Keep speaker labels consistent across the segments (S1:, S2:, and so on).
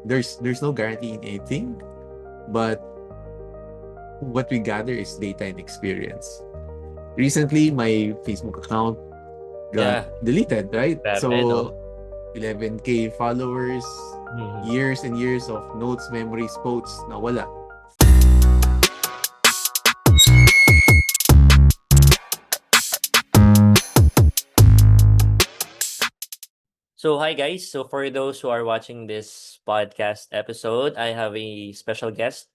S1: there's no guarantee in anything, but what we gather is data and experience. Recently, my Facebook account got
S2: Yeah,
S1: deleted, right?
S2: grabe,
S1: So
S2: no?
S1: 11K followers,
S2: Mhm.
S1: years and years of notes, memories, quotes, nawala.
S2: So, hi guys. So, for those who are watching this podcast episode, I have a special guest,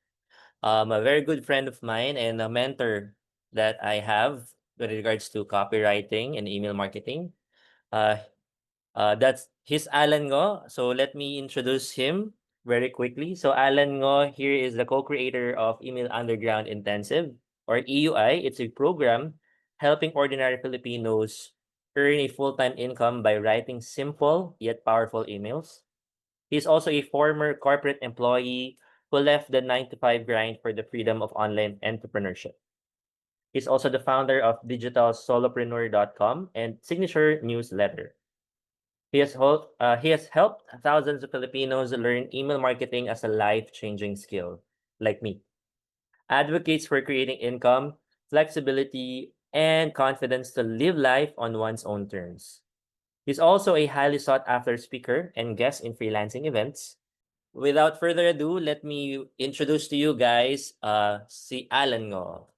S2: a very good friend of mine and a mentor that I have with regards to copywriting and email marketing. Uh, that's his Allan Ngo. So, let me introduce him very quickly. So, Allan Ngo here is the co-creator of Email Underground Intensive, or EUI. It's a program helping ordinary Filipinos earn a full-time income by writing simple yet powerful emails. He's also a former corporate employee who left the 9 to 5 grind for the freedom of online entrepreneurship. He's also the founder of digitalsolopreneur.com and Signature newsletter. He has helped thousands of Filipinos learn email marketing as a life-changing skill, like me. Advocates for creating income, flexibility, and confidence to live life on one's own terms. He's also a highly sought after speaker and guest in freelancing events. Without further ado, let me introduce to you guys si Allan Ngo.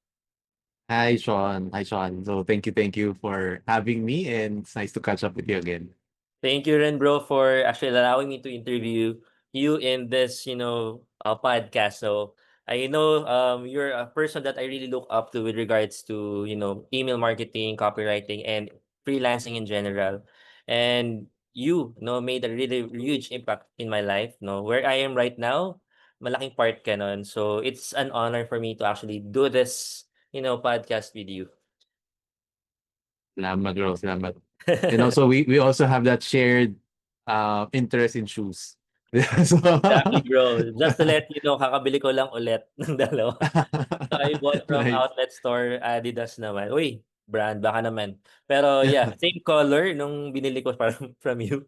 S1: Hi, Sean. Hi, Sean. So thank you for having me, and it's nice to catch up with you again.
S2: Thank you, Ren, bro, for actually allowing me to interview you in this, podcast. So I know you're a person that I really look up to with regards to, email marketing, copywriting, and freelancing in general. And made a really huge impact in my life. No, where I am right now, malaking part ka nun. So it's an honor for me to actually do this, podcast with you.
S1: Salamat, bro. Salamat. And also, we also have that shared interest in shoes. So,
S2: Exactly, bro. Just to let you know, kakabili ko lang ulit ng dalawa. So, I bought from
S1: nice.
S2: outlet store, Adidas naman. Uy, brand baka naman. Pero yeah, same color nung binili ko from you.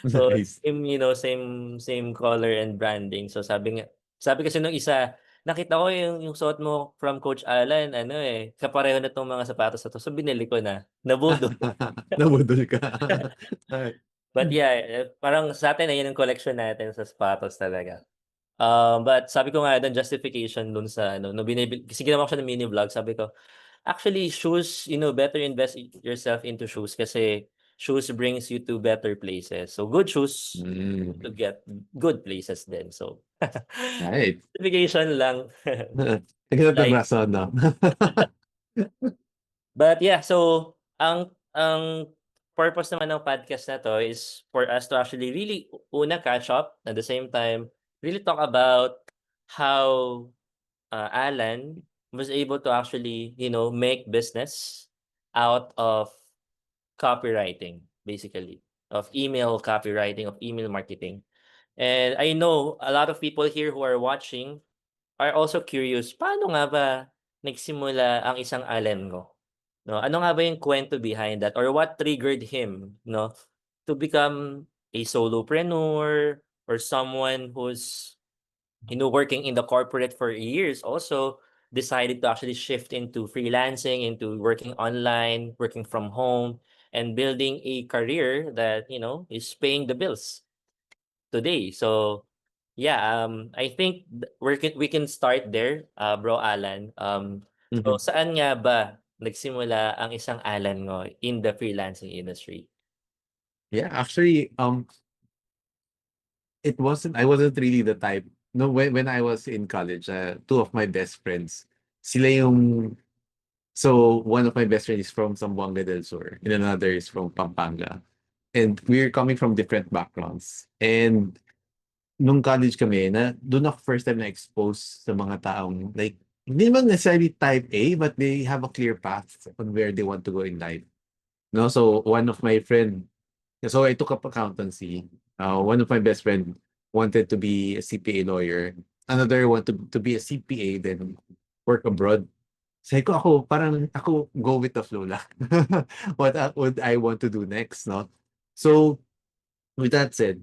S2: So,
S1: Nice.
S2: same color and branding. So, sabi kasi nung isa, nakita ko yung suot mo from Coach Allan, ano kapareho na 'tong mga sapatos na 'to. So, binili ko na. Nabudol.
S1: Nabudol ka. Ay.
S2: But yeah, parang sa'tin ayan yung collection natin sa sapatos talaga. But sabi ko nga dun justification dun sa ano, nung kasi ginawa ko siya ng mini vlog, sabi ko, actually shoes, better invest yourself into shoes kasi shoes brings you to better places. So good shoes to
S1: Mm.
S2: get good places din. So
S1: Right.
S2: justification lang.
S1: Naghanap ng
S2: Like,
S1: rason, no?
S2: but yeah, so ang purpose naman ng podcast na 'to is for us to actually really una catch up, at the same time really talk about how Alan was able to actually, make business out of copywriting, basically, of email copywriting, of email marketing. And I know a lot of people here who are watching are also curious, paano nga ba nagsimula ang isang Allen Ngo? No, ano nga ba yung kwento behind that or what triggered him, no, to become a solopreneur or someone who's working in the corporate for years also decided to actually shift into freelancing, into working online, working from home, and building a career that, is paying the bills today. So, yeah, I think we can start there, bro Alan. So
S1: Mhm.
S2: saan nga ba nagsimula ang isang Alan ngo in the freelancing industry?
S1: Yeah, actually, I wasn't really the type. No, when I was in college, two of my best friends, sila yung, so one of my best friends is from Zamboanga del Sur, and another is from Pampanga. And we're coming from different backgrounds. And nung college kami, doon ako first time na-expose sa mga taong, like, hindi naman necessarily type A, but they have a clear path on where they want to go in life. No, so one of my friend, so I took up accountancy. One of my best friend wanted to be a CPA lawyer. Another wanted to be a CPA, then work abroad. Sabi ko ako, parang ako go with the flow lang. What would I want to do next, no? So with that said,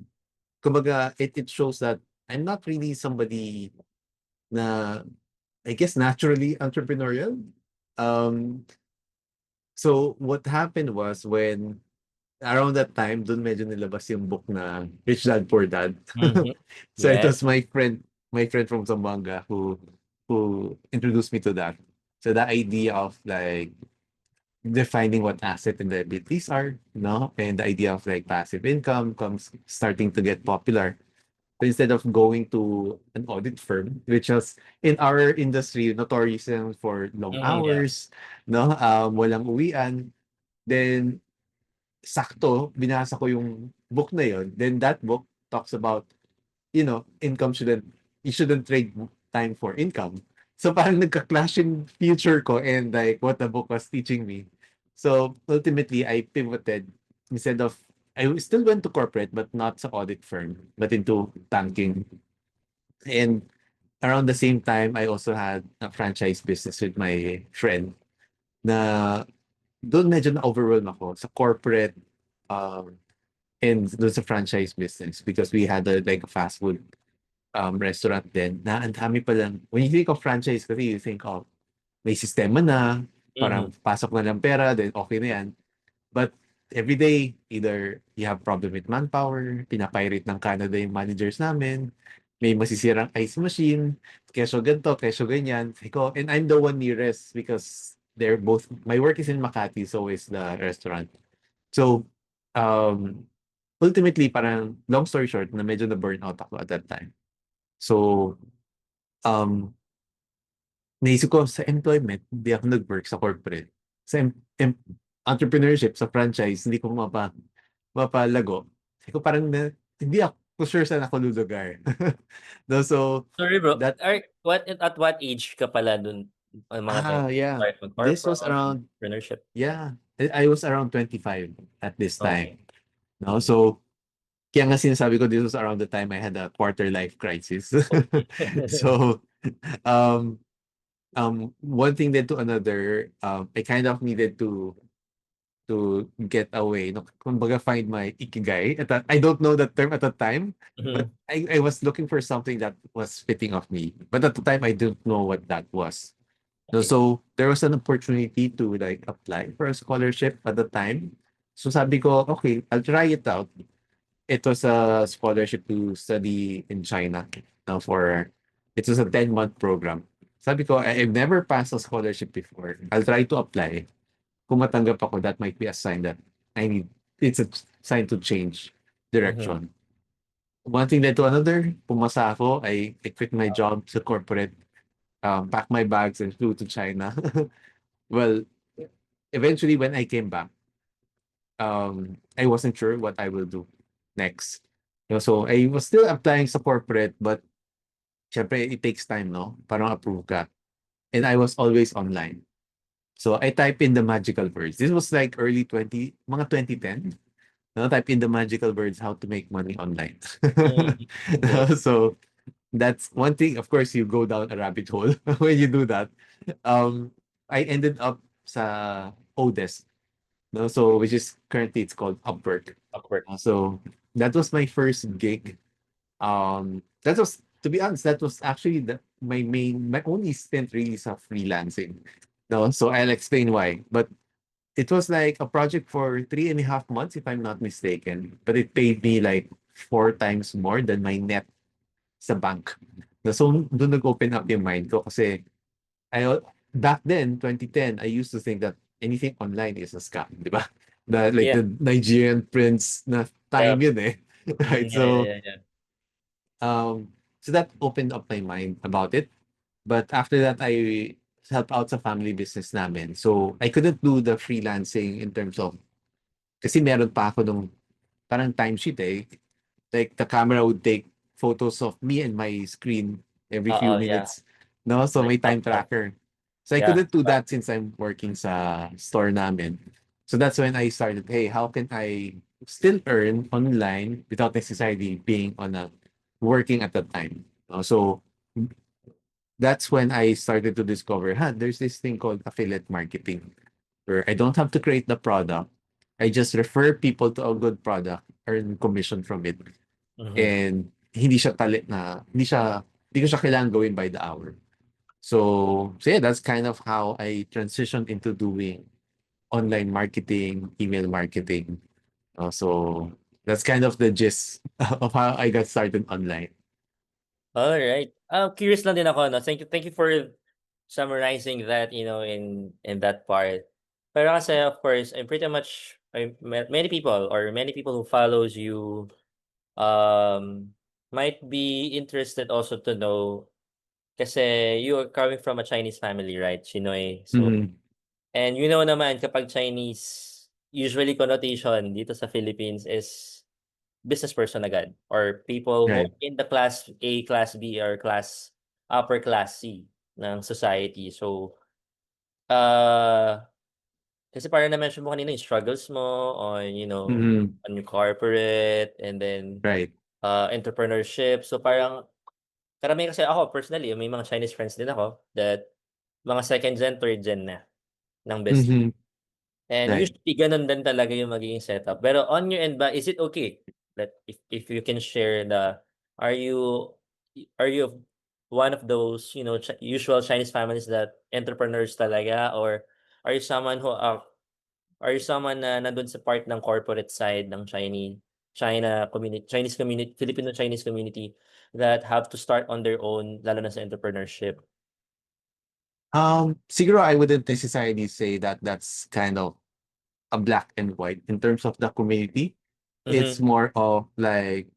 S1: kumbaga, it shows that I'm not really somebody na, I guess, naturally entrepreneurial. Um, so what happened was when around that time, dun medyo nilabas yung book na Rich Dad Poor Dad.
S2: Mhm.
S1: So it
S2: Yes.
S1: was my friend from Zamboanga who introduced me to that. So the idea of like defining what asset and liabilities are, no, and the idea of like passive income comes starting to get popular. So instead of going to an audit firm, which was in our industry notorious for long
S2: Yeah.
S1: hours, no, walang uwian, then sakto binasa ko yung book na yon. Then that book talks about, income you shouldn't trade time for income. So parang nagka-clash yung future ko and like what the book was teaching me. So ultimately, I pivoted instead of, I still went to corporate but not sa audit firm, but into banking. And around the same time, I also had a franchise business with my friend na doon medyo na-overwhelm ako sa corporate, um, and doon sa franchise business because we had like a fast food restaurant then na ang dami pa lang. When you think of franchise kasi you think of may sistema na, parang
S2: Mhm.
S1: pasok na lang pera, then okay na yan. But every day, either you have problem with manpower, pinapirate ng Canada yung managers namin, may masisirang ice machine, keso ganito, keso ganyan. Sabi ko, and I'm the one nearest because they're both, my work is in Makati, so is the restaurant. So, um, ultimately, parang long story short, na medyo na burnout ako at that time. So, um, naisip ko sa employment, hindi ako nag-work sa corporate. Sa entrepreneurship, sa franchise, hindi ko mapalago. Kasi ko parang hindi ako sure saan ako lulugar. No, so,
S2: Sorry bro,
S1: that,
S2: at what age ka pala dun ang mga time
S1: yeah.
S2: start
S1: This was
S2: mag-corporate,
S1: around,
S2: entrepreneurship?
S1: yeah, I was around 25 at this time.
S2: Okay.
S1: No,
S2: Mhm.
S1: so, kaya nga sinasabi ko, this was around the time I had a quarter life crisis.
S2: Okay.
S1: So, um, one thing led to another. I kind of needed to get away, no, kumbaga find my ikigai. I don't know that term at the time, but
S2: Mhm.
S1: I was looking for something that was fitting of me. But at the time, I didn't know what that was. No,
S2: Okay.
S1: so there was an opportunity to like apply for a scholarship at the time. So sabi ko, okay, I'll try it out. It was a scholarship to study in China. Now it was a 10-month program. Sabi ko, I've never passed a scholarship before. I'll try to apply. Kung matanggap ako, that might be a sign that I need, it's a sign to change
S2: Mhm.
S1: direction. One thing led to another, pumasa ako, I quit my job sa corporate, packed my bags and flew to China. Well, eventually when I came back, I wasn't sure what I will do next. So I was still applying sa corporate, but syempre it takes time, no? Parang approve ka. And I was always online. So I type in the magical words. This was like mga 2010. No, type in the magical words how to make money online.
S2: Mhm. Yes.
S1: So that's one thing. Of course, you go down a rabbit hole when you do that. I ended up sa Odesk, no, so which is currently it's called Upwork.
S2: Awkward.
S1: So that was my first gig. That was, to be honest, that was actually my only stint really sa freelancing. No, so I'll explain why. But it was like a project for 3.5 months, if I'm not mistaken. But it paid me like 4 times more than my net sa bank. So, doon nag-open up yung mind ko kasi back then, 2010, I used to think that anything online is a scam, di ba? Like
S2: Yeah.
S1: the Nigerian prince na
S2: Yeah.
S1: time yun eh. Right?
S2: Yeah, yeah,
S1: So,
S2: yeah, yeah.
S1: that opened up my mind about it. But after that, I helped out sa family business namin. So, I couldn't do the freelancing in terms of, kasi meron pa ako nung parang timesheet eh. Like the camera would take photos of me and my screen every few
S2: Oo, yeah.
S1: minutes. No? So
S2: Like
S1: may time
S2: top.
S1: tracker. So I
S2: Yeah.
S1: couldn't do that since I'm working sa store namin. So that's when I started, hey, how can I still earn online without necessarily being on a working at the time? So that's when I started to discover, there's this thing called affiliate marketing where I don't have to create the product. I just refer people to a good product, earn commission from it.
S2: Mhm.
S1: And hindi ko siya kailangan gawin by the hour. So yeah, that's kind of how I transitioned into doing online marketing, email marketing. So that's kind of the gist of how I got started online.
S2: Alright. Curious lang din ako 'no, thank you for summarizing that, in that part. Pero kasi of course, I'm pretty much many people who follows you, might be interested also to know kasi you are coming from a Chinese family, right? Shinoy. So
S1: Mhm.
S2: and naman kapag Chinese, usually connotation dito sa Philippines is business person agad or people who
S1: Right.
S2: are in the class A, class B, or upper class C ng society. So, uh, kasi parang na-mention mo kanina yung struggles mo on,
S1: Mhm.
S2: on your corporate and then,
S1: Right.
S2: entrepreneurship. So, parang karamihan kasi ako personally, may mga Chinese friends din ako that mga second gen, third gen na ng business.
S1: Mhm.
S2: And
S1: Right.
S2: usually gano'n din talaga yung magiging setup. Pero on your end ba, is it okay that if you can share are you are you one of those, usual Chinese families that entrepreneurs talaga or are you someone who, are you someone na nandun sa part ng corporate side ng Chinese community, Filipino-Chinese community that have to start on their own lalo na sa entrepreneurship?
S1: Siguro I wouldn't necessarily say that that's kind of a black and white in terms of the community. It's
S2: Mhm.
S1: more of like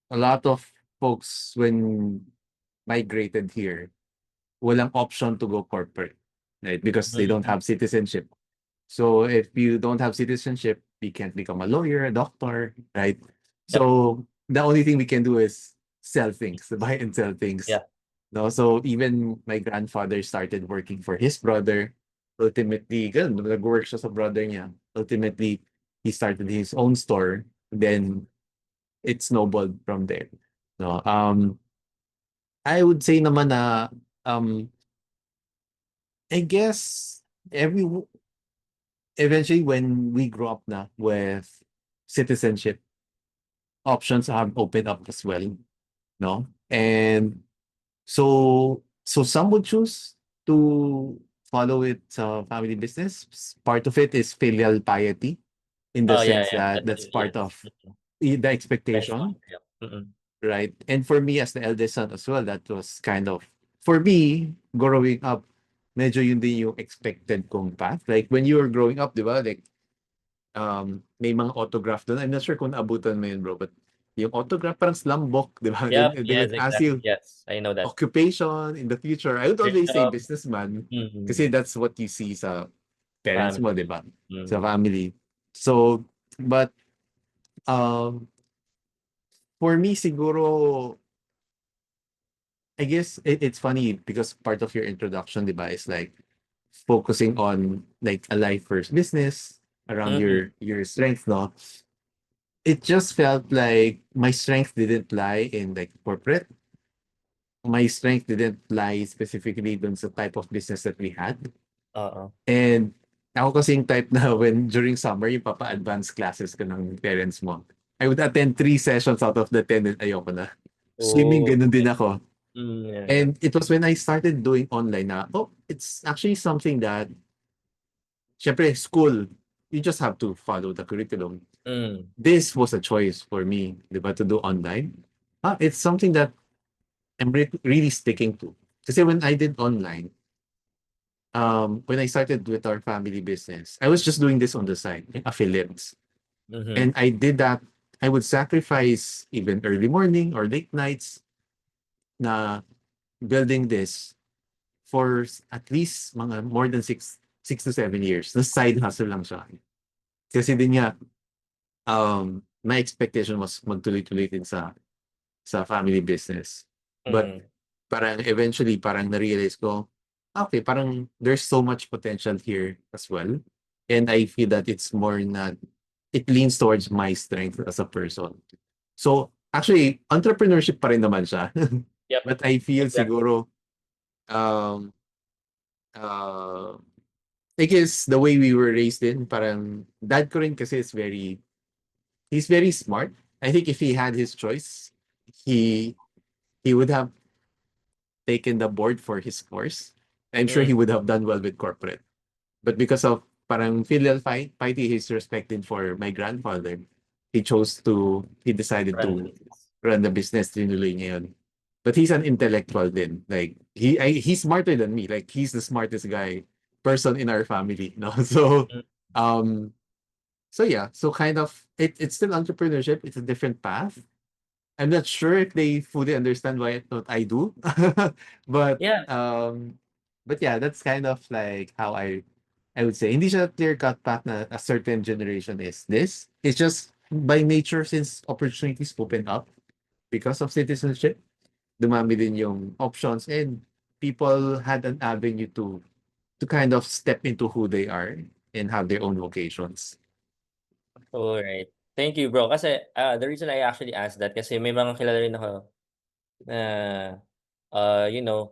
S1: a lot of folks when migrated here, walang option to go corporate, right? Because they don't
S2: Mhm.
S1: have citizenship. So if you don't have citizenship, you can't become a lawyer, a doctor, right?
S2: Yep.
S1: So the only thing we can do is sell things, buy and sell things.
S2: Yeah.
S1: No, so even my grandfather started working for his brother. Ultimately, ganun, nag-work siya sa brother niya. Ultimately, he started his own store. Then it snowballed from there. No, I would say naman na um, I guess every eventually when we grow up na with citizenship, options have opened up as well, no? And so some would choose to follow it sa family business. Part of it is filial piety in the
S2: Oh, yeah,
S1: sense
S2: yeah.
S1: that
S2: That's
S1: that's part
S2: yes.
S1: of the
S2: Best
S1: expectation,
S2: one. Yep. Mm.
S1: right? And for me as the eldest son as well, that was kind of for me growing up, medyo yun din yung expected kong path. Like when you were growing up, di ba? Like may mga autograph doon. I'm not sure kung naabutan mo yun, bro, but yung autograph parang slumbook, di ba?
S2: Yep,
S1: Then they
S2: yes,
S1: would ask
S2: exactly.
S1: you
S2: Yes, I know that.
S1: occupation in the future. I would
S2: Great
S1: always say
S2: job.
S1: businessman
S2: Mhm.
S1: kasi that's what you see sa parents mo, di
S2: Family.
S1: ba? Sa
S2: Mm.
S1: family. So, but um, for me siguro, I guess it's funny because part of your introduction, di ba, is like focusing on like a life first business around
S2: Mhm.
S1: your strength, no? It just felt like my strength didn't lie in like corporate. My strength didn't lie specifically dun sa type of business that we had.
S2: Oo.
S1: And ako kasing type na when during summer, yung papa-advance classes ko ng parents mo. I would attend 3 sessions out of the 10 and ayoko na. Swimming,
S2: Oh,
S1: ganun din
S2: okay.
S1: ako.
S2: Yeah, yeah.
S1: And it was when I started doing online na, oh, it's actually something that, syempre, school, you just have to follow the curriculum.
S2: Hmm.
S1: This was a choice for me, di ba, to do online. It's something that I'm really sticking to. Kasi when I did online, when I started with our family business, I was just doing this on the side, affiliates.
S2: Mhm.
S1: And I did that. I would sacrifice even early morning or late nights na building this for at least mga more than 6 to 7 years. Na side hustle lang siya. Kasi din nga, my expectation was magtuloy-tuloy din sa family business. But
S2: Mhm.
S1: parang eventually, parang na-realize ko, okay, parang there's so much potential here as well. And I feel that it's more na, it leans towards my strength as a person. So, actually, entrepreneurship pa rin naman siya.
S2: Yep,
S1: But I feel
S2: exactly.
S1: siguro, um, uh, I guess the way we were raised in, parang dad ko rin kasi he's very smart. I think if he had his choice, he he would have taken the board for his course. I'm sure he
S2: Mm,
S1: would have done well with corporate. But because of parang filial piety, he's respected for my grandfather. He decided
S2: run the
S1: to
S2: business.
S1: run the business, tinuloy niya yun. But he's an intellectual din. Like, he's smarter than me. Like, he's the smartest person in our family. No?
S2: Mm,
S1: Um, so yeah, so kind of, it's still entrepreneurship. It's a different path. I'm not sure if they fully understand what I do, but
S2: yeah.
S1: um, but yeah, that's kind of like how I would say. Hindi siya clear cut path na a certain generation is this. It's just by nature since opportunities open up because of citizenship, dumami din yung options and people had an avenue to kind of step into who they are and have their own vocations.
S2: Alright. Thank you, bro. Kasi, the reason I actually asked that kasi may mga kilala rin ako na,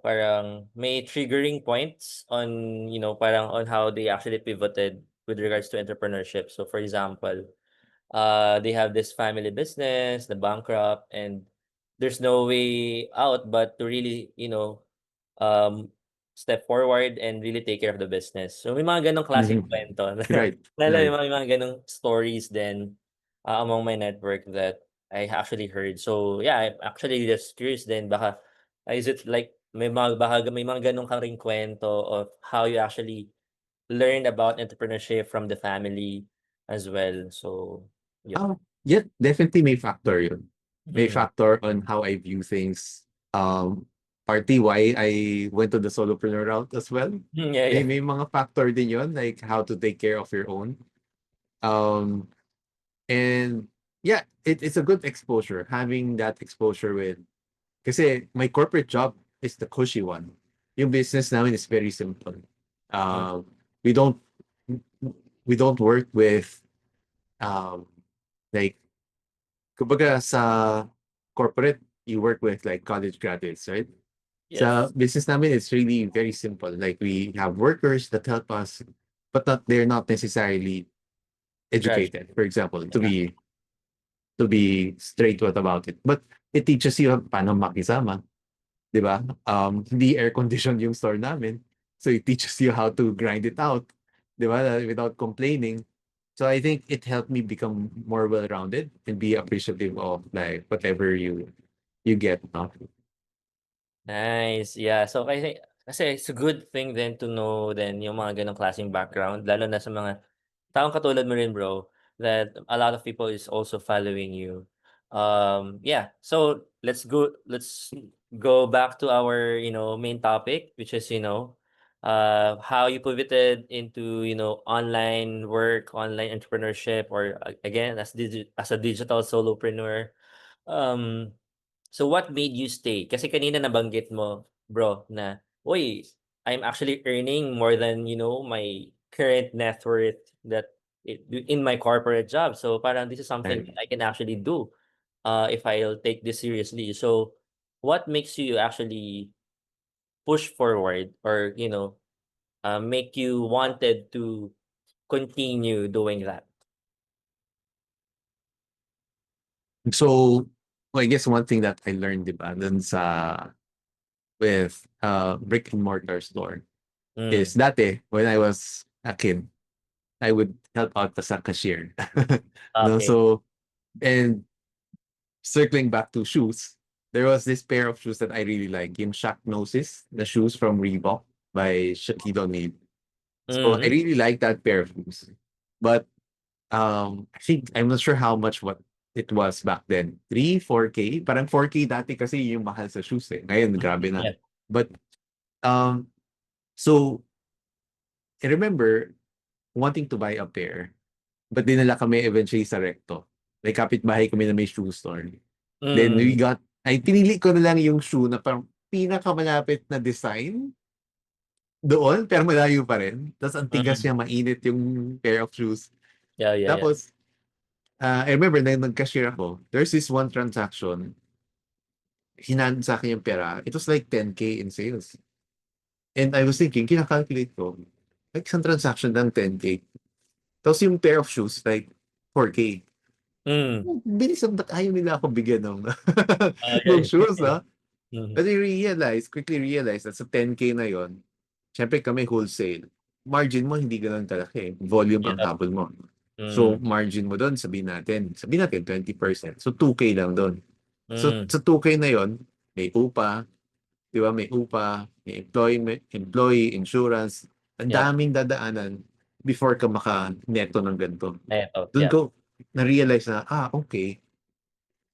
S2: parang may triggering points on, parang on how they actually pivoted with regards to entrepreneurship. So, for example, they have this family business, the bankrupt, and there's no way out but to really, um, step forward and really take care of the business. So may mga ganong klaseng
S1: Mhm.
S2: kwento na
S1: Right,
S2: lalo
S1: right.
S2: may mga ganong stories then, among my network that I actually heard. So yeah, I'm actually just curious then baka is it like may mga ganong ka ring kuwento of how you actually learned about entrepreneurship from the family as well. So yun.
S1: Yeah, definitely may factor yun. May
S2: Mm.
S1: factor on how I view things. Um, Partly why I went to the solopreneur route as well.
S2: Yeah,
S1: May
S2: yeah.
S1: may mga factor din yun, like how to take care of your own. Um, and yeah, it's a good exposure, having that exposure with, kasi my corporate job is the cushy one. Yung business namin is very simple.
S2: Mm.
S1: Um, we don't we don't work with um like kumbaga sa corporate, you work with like college graduates, right? Sa
S2: Yes.
S1: business namin, it's really very simple. Like we have workers that help us, but they're not necessarily
S2: Grudge.
S1: educated, for example, to
S2: Yeah.
S1: be straight what about it. But it teaches you paano makisama, di ba? Hindi air conditioned yung store namin. So it teaches you how to grind it out, di ba? Without complaining. So I think it helped me become more well-rounded and be appreciative of like whatever you get. No?
S2: Nice, yeah. So kasi it's a good thing then to know then yung mga gano'ng klaseng background lalo na sa mga taong katulad mo rin bro, that a lot of people is also following you. Yeah, so let's go back to our, main topic, which is, how you pivoted into, online work, online entrepreneurship, or again, as a digital solopreneur. Um, So what made you stay? Kasi kanina nabanggit mo, bro, na, "Uy, I'm actually earning more than, my current net worth that in my corporate job. So parang this is something
S1: Right.
S2: that I can actually do, if I'll take this seriously." So what makes you actually push forward or, make you wanted to continue doing that?
S1: So, well, I guess one thing that I learned, di ba, dun sa with brick and mortar store is
S2: Hmm,
S1: dati when I was a kid, I would help out as a cashier. No,
S2: okey.
S1: so and circling back to shoes, there was this pair of shoes that I really like, yung Shaq Gnosis, the shoes from Reebok by Shaquille O'Neal. So I
S2: Mhm,
S1: really like that pair of shoes. But I think I'm not sure how much what it was back then. 3, 4K? Parang 4K dati kasi yung mahal sa shoes eh. Ngayon, grabe na.
S2: yeah.
S1: But um so I remember wanting to buy a pair, but dinala kami eventually sa Recto. Like kapitbahay kami na may shoe store. Then
S2: Mm,
S1: pinili ko na lang yung shoe na parang pinakamalapit na design doon, pero malayo pa rin. Tapos ang tigas
S2: mm.
S1: niya, mainit yung pair of shoes.
S2: Yeah, yeah, yeah.
S1: Tapos, I remember na nag-cashier ako, there's this one transaction, hinand sa akin yung pera, it was like 10K in sales. And I was thinking, kinakalculate ko, like isang transaction ng 10K. Tapos yung pair of shoes, like 4K.
S2: Hmm.
S1: Bilis ba't ayaw nila ako bigyan ng nung
S2: Okey.
S1: shoes, ah.
S2: Mhm.
S1: But I quickly realized that sa 10K na yon, siyempre kami wholesale. Margin mo hindi gano'n kalaki, volume ang
S2: Yep.
S1: habol mo. So,
S2: Mm.
S1: margin mo do'n sabihin natin 20%. So, 2K lang do'n. So,
S2: Hmm.
S1: sa 2K na yon, may upa, 'di ba, may upa, may employee, insurance, ang
S2: Yep.
S1: daming dadaanan before ka maka-neto ng ganito.
S2: Neto,
S1: Do'n
S2: yep.
S1: ko na-realize na, okay,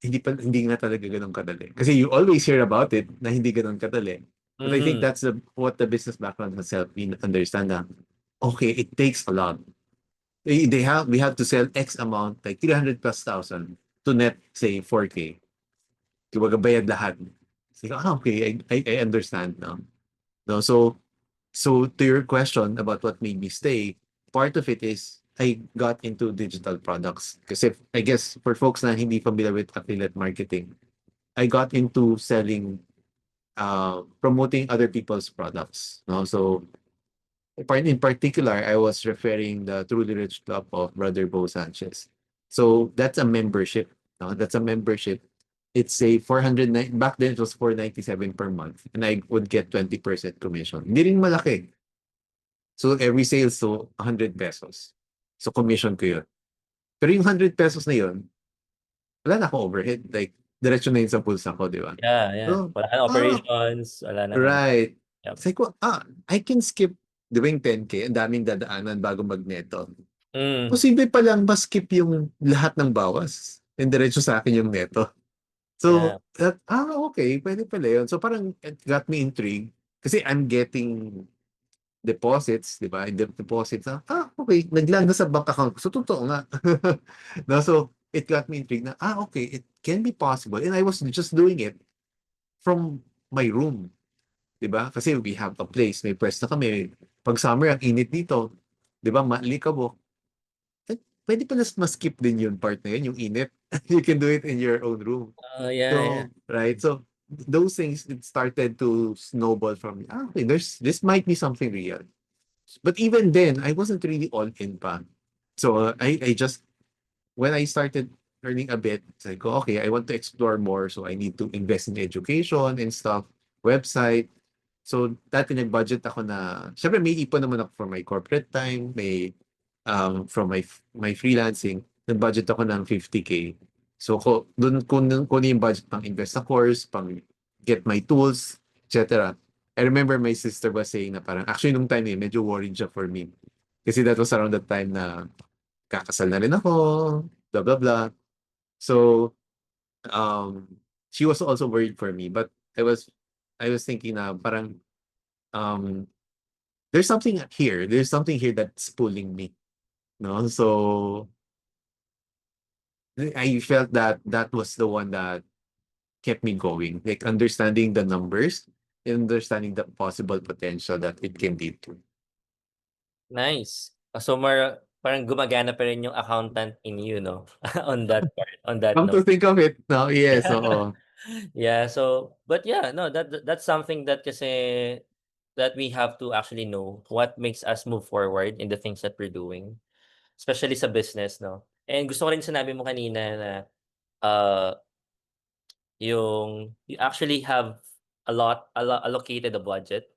S1: hindi nga talaga gano'n kadali. Kasi you always hear about it na hindi gano'n kadali. But I think
S2: Mhm.
S1: that's what the business background has helped me understand na, okay, it takes a lot. We have to sell X amount, like 300 plus thousand to net, say, 4K. Kumbaga bayad lahat. So, okay, I understand now. No, so to your question about what made me stay, part of it is I got into digital products. Kasi I guess for folks na hindi familiar with affiliate marketing, I got into selling, promoting other people's products. No, so in particular, I was referring the Truly Rich Club of Brother Bo Sanchez. So that's a membership. No, that's a membership. It's a 409, back then it was 497 per month, and I would get 20% commission. Hindi rin malaki. So every sale, so 100 pesos. So commission ko yun. Pero yung 100 pesos na yun, wala na akong overhead. Like, diretso na yun sa pulsa ko, di ba?
S2: Yeah, yeah.
S1: So,
S2: Wala ng
S1: ah,
S2: operations, wala ng ano.
S1: right.
S2: Yep.
S1: Sabi ko, I can skip doing 10K. Ang daming dadaanan bago magneto.
S2: Hmm.
S1: Posible pa lang ma-skip yung lahat ng bawas. And diretso sa akin yung neto.
S2: Yeah.
S1: So, okay, pwede pala yun. So parang it got me intrigued. Kasi I'm getting deposits, di ba? Deposits, okay, nagland na sa bank account. So, totoo nga. No, so, it got me intrigued na, okay, it can be possible. And I was just doing it from my room. Di ba? Kasi we have a place, may pwesto kami. Pag summer, ang init dito. Di ba? Malikabok. Pwede pala skip din yun part na yun, yung init. You can do it in your own room.
S2: Yeah, yeah.
S1: So, right? So, those things, it started to snowball from, okay, this might be something real. But even then, I wasn't really all in pa. So, I just, when I started earning a bit, it's like, okay, I want to explore more. So, I need to invest in education and stuff, website. So, dati nag-budget ako na, syempre may ipon naman ako for my corporate time, may, from my freelancing, nag-budget ako ng 50K. So, dun kung yung budget pang invest sa course, pang get my tools, etc. I remember my sister was saying na parang, actually nung time medyo worried siya for me. Kasi that was around the time na kakasal na rin ako, blah, blah, blah. So, um, she was also worried for me. But I was thinking na parang, um, there's something here that's pulling me. No, so I felt that that was the one that kept me going, like understanding the numbers, understanding the possible potential that it can lead to.
S2: Nice. So parang gumagana pa rin yung accountant in you 'no, on that part, on that
S1: Come to
S2: note.
S1: think of it, no, yes,
S2: Yeah.
S1: oo.
S2: Yeah, so but yeah, no, that's something that kasi that we have to actually know what makes us move forward in the things that we're doing, especially sa business 'no. And gusto ko rin sinabi mo kanina na, uh, yung you actually have allocated a budget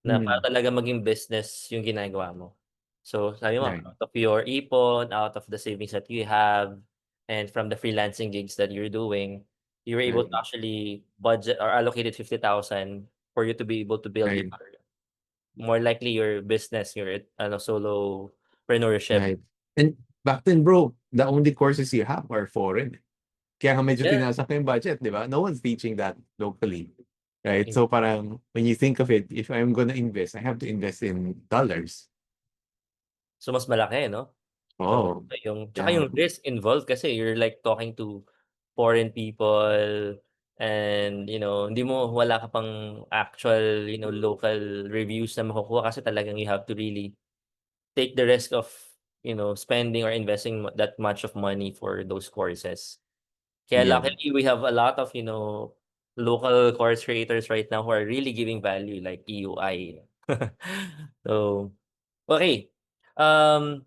S2: na para
S1: Mm,
S2: talaga maging business yung ginagawa mo. So, sabi mo
S1: right,
S2: out of your ipon, out of the savings that you have, and from the freelancing gigs that you're doing, you were able to
S1: right,
S2: actually budget or allocated 50,000 for you to be able to build your
S1: right,
S2: more likely your business, your solopreneurship.
S1: right. And back then, bro, the only courses you have are foreign. Kaya nga medyo
S2: Yeah.
S1: tinaas yung budget, di ba? No one's teaching that locally. Right? So parang when you think of it, if I'm gonna invest, I have to invest in dollars.
S2: So, mas malaki 'no? So,
S1: Oh,
S2: yung tsaka
S1: yeah,
S2: yung risk involved kasi you're like talking to foreign people and hindi mo wala ka pang actual, local reviews na makukuha kasi talagang you have to really take the risk of, spending or investing that much of money for those courses. Kaya
S1: yeah,
S2: luckily we have a lot of, local course creators right now who are really giving value like EUI. So, okay. Um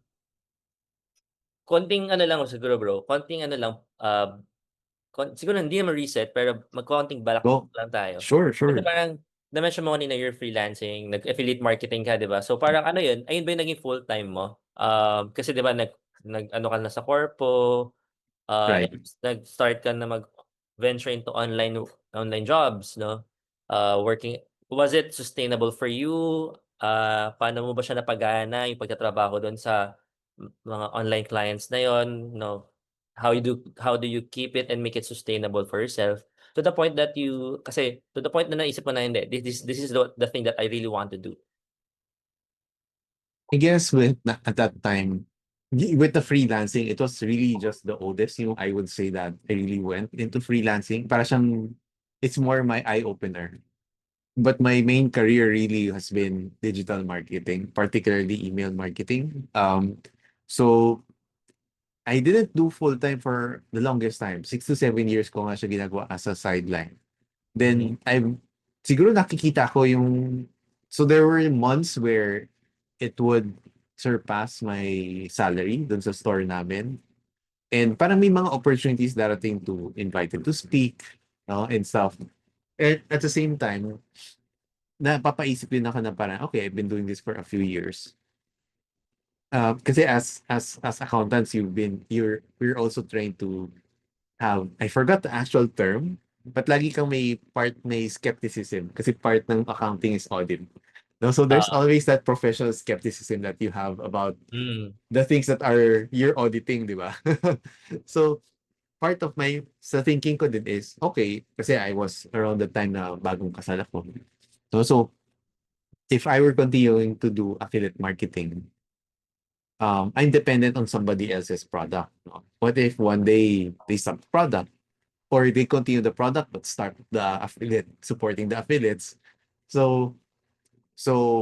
S2: konting ano lang siguro bro, konting ano lang, siguro hindi naman reset pero magkonting balak
S1: Go.
S2: lang tayo.
S1: Sure,
S2: Kasi
S1: sure.
S2: parang na-mention mo kanina you're freelancing, nag-affiliate marketing ka, 'di ba? So parang ano 'yun, ayun ba yung naging full-time mo? Kasi 'di ba nag-ano ka na sa corpo,
S1: Right.
S2: nag-start ka na mag-venture into online jobs 'no? Working was it sustainable for you? Paano mo ba siya napagana yung pagtatrabaho dun sa mga online clients na yon 'no? How do you keep it and make it sustainable for yourself to the point that kasi to the point na naisip mo na hindi, this is the thing that I really want to do.
S1: I guess at that time, with the freelancing, it was really just the oldest. I would say that I really went into freelancing. Para siyang, it's more my eye opener. But my main career really has been digital marketing, particularly email marketing. So I didn't do full time for the longest time. 6 to 7 years ko nga siya ginagawa as a sideline.
S2: Mhm.
S1: Then siguro nakikita ko so there were months where it would surpass my salary dun sa store namin. And parang may mga opportunities darating to invited to speak, no, and stuff. And at the same time, napapaisip din ako na parang, okay, I've been doing this for a few years. Kasi as accountants, we're also trying to have, I forgot the actual term, but lagi kang may skepticism kasi part ng accounting is audit. No, so there's
S2: Oo,
S1: always that professional skepticism that you have about
S2: mm,
S1: the things that are you're auditing, di ba? So part of sa thinking ko din is, okay, kasi I was around the time na bagong kasal ako. No, so if I were continuing to do affiliate marketing, I'm dependent on somebody else's product. No? What if one day they stop the product or they continue the product but start the affiliate, supporting the affiliates? So,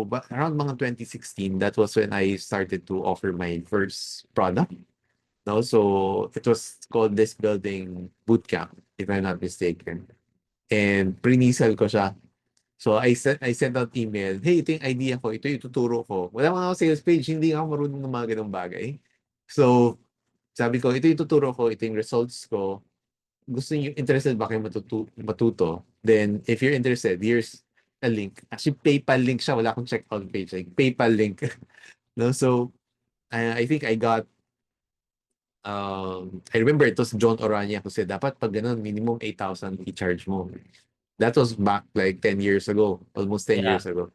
S1: but around mga 2016, that was when I started to offer my first product. No, so it was called This Building Bootcamp, if I'm not mistaken. And pre-sale ko siya. So I sent out email, hey, ito yung idea ko, ito yung tuturo ko. Wala mga ako sales page, hindi ako marunong ng mga ganong bagay. So sabi ko, ito yung tuturo ko, ito yung results ko. Gusto niyo, interested ba kayo matuto? Then if you're interested, here's a link. Actually, PayPal link siya, wala akong checkout page. Like, PayPal link. No, so I think I got I remember it was John Orania who said, dapat pag ganun, minimum 8,000 i-charge mo. That was back like 10 years ago, almost 10
S2: yeah,
S1: years ago.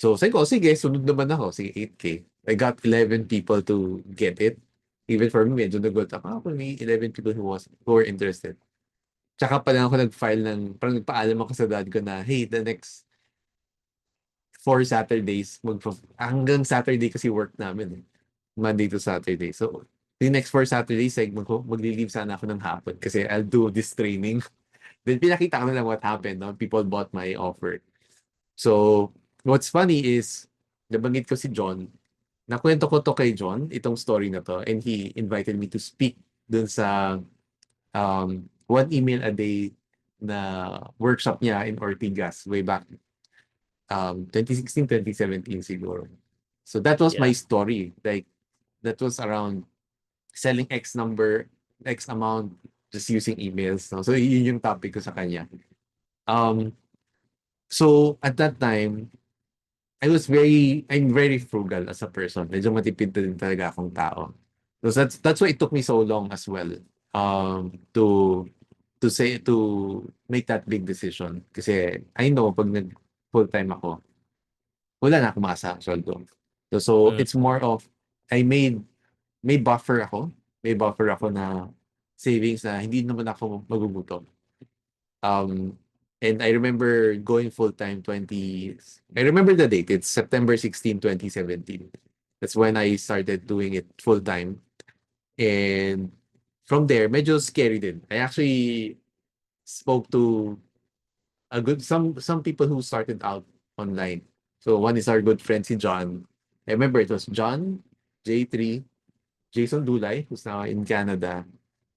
S1: So, sabi ko, sige, sunod naman ako. Sige, 8K. I got 11 people to get it. Even for me, medyo nagulat ako. May 11 people who were interested. Tsaka pa lang ako nag-file parang nagpaalam ako sa dad ko na, hey, the next 4 Saturdays, hanggang Saturday kasi work namin. Monday to Saturday. So, the next 4 Saturdays, like, magli-leave sana ako ng hapon kasi I'll do this training. Then, pinakita ko na lang what happened. No? People bought my offer. So, what's funny is, nabanggit ko si John, nakwento ko to kay John, itong story na to, and he invited me to speak dun sa one email a day na workshop niya in Ortigas way back 2016, 2017 siguro. So that was my
S2: yeah,
S1: story. Like, that was around selling X number, X amount, just using emails. No? So yun yung topic ko sa kanya. Um, so at that time, I'm very frugal as a person. Medyo matipid din talaga akong tao. So that's why it took me so long as well to make that big decision. Kasi I know pag nag full-time ako, wala na akong maasahang sweldo. So
S2: mm,
S1: it's more of I made may buffer ako. May buffer ako na savings na hindi naman ako magugutom. Um, and I remember going full-time I remember the date. It's September 16, 2017. That's when I started doing it full-time. And from there, medyo scary din. I actually spoke to some people who started out online. So one is our good friend si John. I remember it was John, J3, Jason Dulay, who's now in Canada,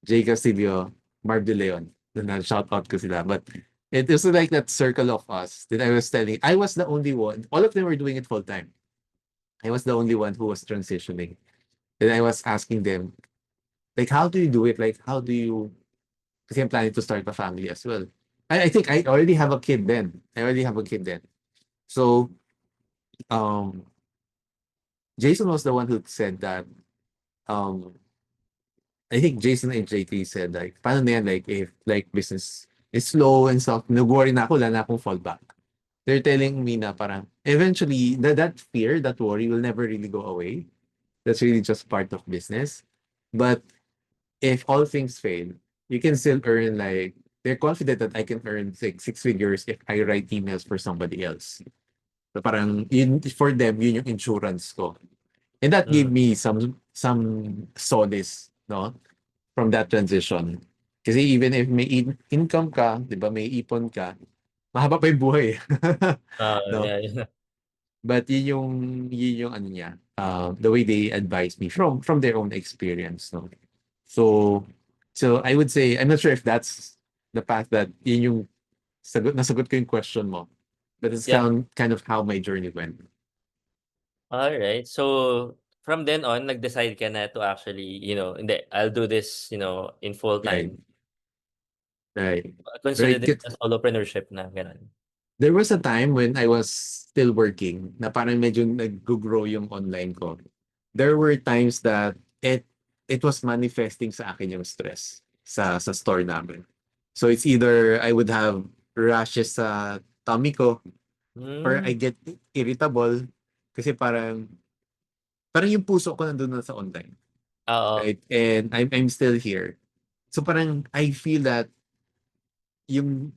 S1: Jay Castillo, Marv De Leon. Then shout out ko sila. But it was like that circle of us that I was the only one. All of them were doing it full time. I was the only one who was transitioning. Then I was asking them, Like, how do you do it? Like, how do you, kasi I'm planning to start a family as well. I think I already have a kid then. I already have a kid then. So, um, Jason was the one who said that, um, I think Jason and JT said like, paano na yan, like, if like business is slow and stuff, nag-worry na ako, wala na akong fallback. They're telling me na parang, eventually, that fear, that worry will never really go away. That's really just part of business. But if all things fail, you can still earn like, they're confident that I can earn six figures if I write emails for somebody else. So parang, yun, for them, yun yung insurance ko. And that gave
S2: Mm.
S1: me some solace, no? From that transition. Kasi even if may income ka, di ba, may ipon ka, mahaba pa yung buhay. No?
S2: Yeah, yeah.
S1: But yun yung ano niya, the way they advise me from their own experience, no? So so I would say, I'm not sure if that's the path that yun yung nasagot ko yung question mo. But it's
S2: Yeah.
S1: kind of how my journey went.
S2: Alright. So, from then on, nag-decide ka na to actually, hindi, I'll do this, in full
S1: Right.
S2: time.
S1: Right.
S2: Consider
S1: Right.
S2: this as solopreneurship na, gano'n.
S1: There was a time when I was still working na parang medyo nag-grow yung online ko. There were times that it was manifesting sa akin yung stress sa store namin. So it's either I would have rashes sa tummy ko or I
S2: Hmm,
S1: get irritable kasi parang yung puso ko nandun na sa online,
S2: oo.
S1: right? And I'm still here. So parang I feel that yung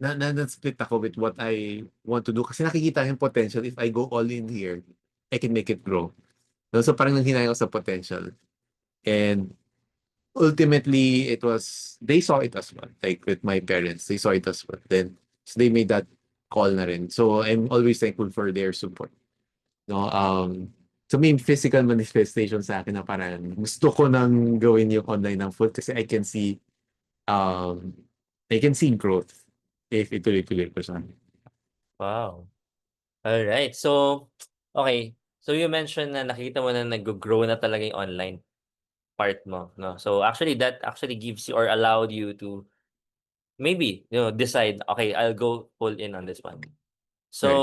S1: na-split ako with what I want to do kasi nakikita yung potential. If I go all in here, I can make it grow. No? So parang nanghinay ako sa potential. And ultimately, they saw it as well. Like with my parents, they saw it as well. Then, so they made that call na rin. So I'm always thankful for their support. No? So may physical manifestation sa akin na parang gusto ko nang gawin yung online ng full kasi um, I can see growth if ituloy-tuloy ko siya.
S2: Wow. Alright. So, okay. So, you mentioned na nakita mo na nag-grow na talaga yung online part mo, 'no? So, actually, that actually gives you or allowed you to maybe, decide, "Okay, I'll go full in on this one."
S1: Right.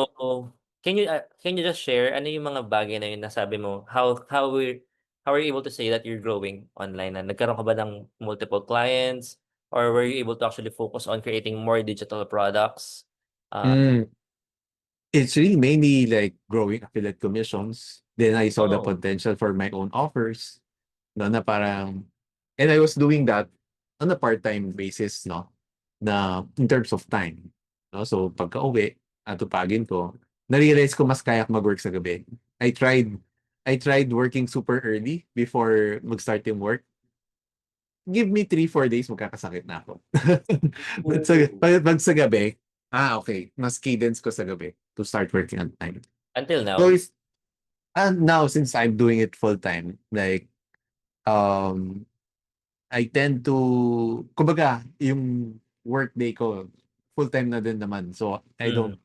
S2: So, can you just share ano yung mga bagay na yun na sabi mo, how were you able to say that you're growing online, na nagkaroon ka ba ng multiple clients or were you able to actually focus on creating more digital products? Ah,
S1: Mm. It's really mainly like growing affiliate commissions. Then I saw the
S2: oh,
S1: potential for my own offers. No, na parang, and I was doing that on a part-time basis, no? Na in terms of time. No? So pagka-uwi, atupagin ko, na-realize ko mas kaya ko mag-work sa gabi. I tried I tried working super early before mag-start yung work. Give me 3, 4 days, magkakasakit na ako. But
S2: ooh.
S1: pag sa gabi, okay, mas cadence ko sa gabi to start working on time.
S2: Until
S1: So
S2: now?
S1: it's, and now since I'm doing it full time, like, um, I tend to, kumbaga, yung work day ko, full time na din naman. So I
S2: Mm,
S1: don't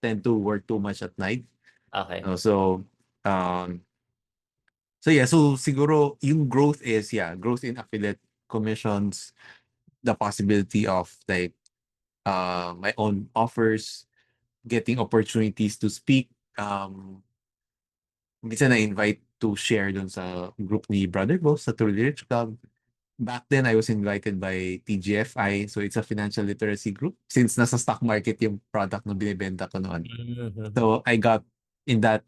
S1: tend to work too much at night.
S2: okey.
S1: So so yeah, so siguro yung growth is, yeah, growth in affiliate commissions, the possibility of like my own offers, getting opportunities to speak. Minsan na-invite to share dun sa group ni Brother Bo sa Truly Rich Club. Back then, I was invited by TGFI. So it's a financial literacy group since nasa stock market yung product na binibenta ko noon.
S2: Mhm.
S1: So I got in that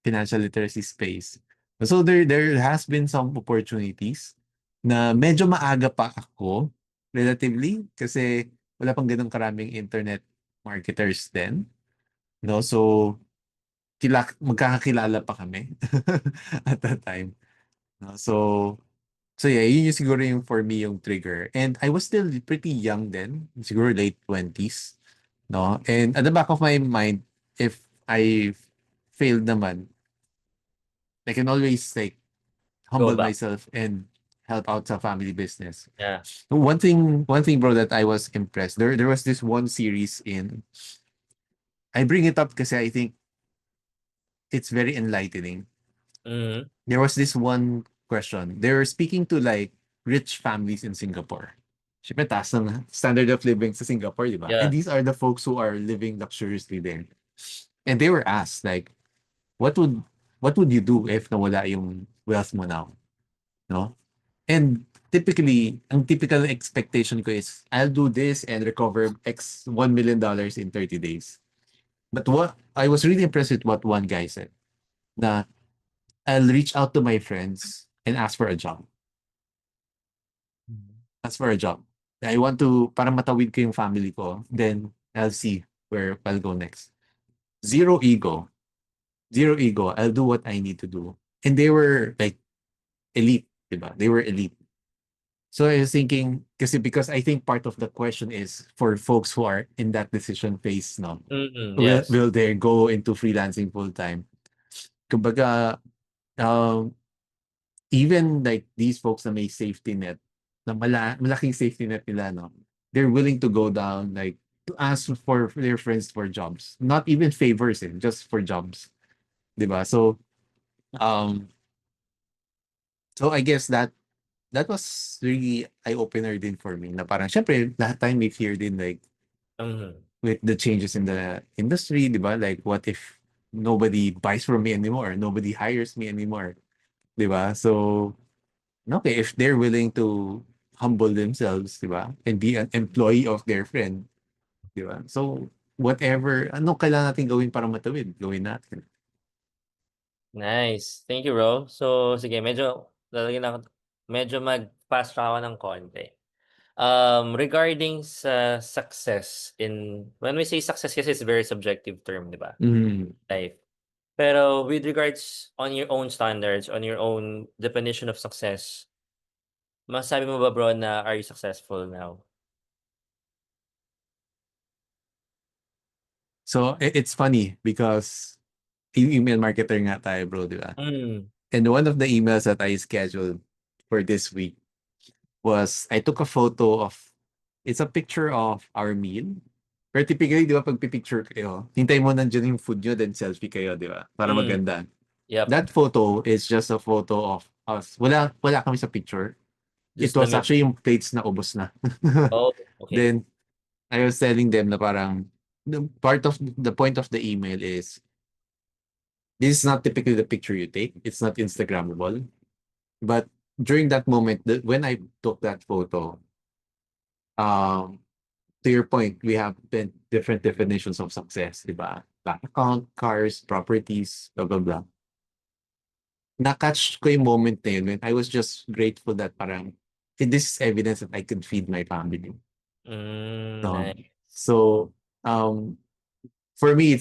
S1: financial literacy space. So there has been some opportunities na medyo maaga pa ako relatively kasi wala pang ganun karaming internet marketers then. No, so magkakakilala pa kami at that time. No, so yeah, yun yung siguro yung for me yung trigger. And I was still pretty young then, siguro late 20s, no? And at the back of my mind, if I failed naman, I can always like
S2: Go
S1: humble
S2: back.
S1: myself and help out sa family business.
S2: Yeah.
S1: One thing, bro, that I was impressed. There was this one series in. I bring it up kasi I think it's very enlightening.
S2: Mhm.
S1: There was this one question. They were speaking to like rich families in Singapore. Siyempre, taas ng standard of living sa Singapore, di ba? And
S2: Yeah.
S1: these are the folks who are living luxuriously there. And they were asked, like, what would what would you do if nawala yung wealth mo now? No? And typically, ang typical expectation ko is, I'll do this and recover X $1 million in 30 days. But what I was really impressed with what one guy said, na I'll reach out to my friends and ask for a job.
S2: Mhm.
S1: Ask for a job. I want to, para matawid ko yung family ko, then I'll see where I'll go next. Zero ego. Zero ego. I'll do what I need to do. And they were like elite, diba? They were elite. So I was thinking, because I think part of the question is for folks who are in that decision phase, no,
S2: Yes.
S1: will they go into freelancing full time? Kumbaga, um, even like these folks na may safety net, na malaking safety net nila, no, they're willing to go down, like to ask for their friends for jobs, not even favors, just for jobs, diba? Um, so I guess that was really eye-opener din for me na parang syempre lahat tayo may fear din like
S2: Mhm.
S1: with the changes in the industry, di ba? Like what if nobody buys from me anymore? Nobody hires me anymore, di ba? So, okay, if they're willing to humble themselves, di ba? And be an employee of their friend, di ba? So, whatever, ano kailangan natin gawin para matawid, gawin natin.
S2: Nice. Thank you, bro. So, sige, medyo mag-fast track ako ng konti. Regarding sa success when we say success kasi it's a very subjective term, di ba?
S1: Mm.
S2: Life. Pero with regards on your own standards, on your own definition of success, masasabi mo ba bro na are you successful now?
S1: So, it's funny because email marketer nga tayo, bro, di ba?
S2: Mm.
S1: And one of the emails that I scheduled for this week was I took a photo of, it's a picture of our meal. Pero typically, di ba, pag picture kayo, hintay mo nandiyan yung food nyo, then selfie kayo, di ba? Para
S2: Mm.
S1: maganda.
S2: Yep.
S1: That photo is just a photo of us. Wala kami sa picture. It
S2: Just the
S1: was
S2: meal.
S1: actually yung plates na ubos na.
S2: Oh, okay.
S1: Then, I was telling them na parang, the point of the email is, this is not typically the picture you take. It's not Instagrammable. But during that moment, when I took that photo, um, to your point, we have different definitions of success, di ba? Bank account, cars, properties, blah, blah, blah. Na-catch ko yung moment na yun when I was just grateful that parang, this is evidence that I could feed my family. No?
S2: Nice.
S1: So, for me,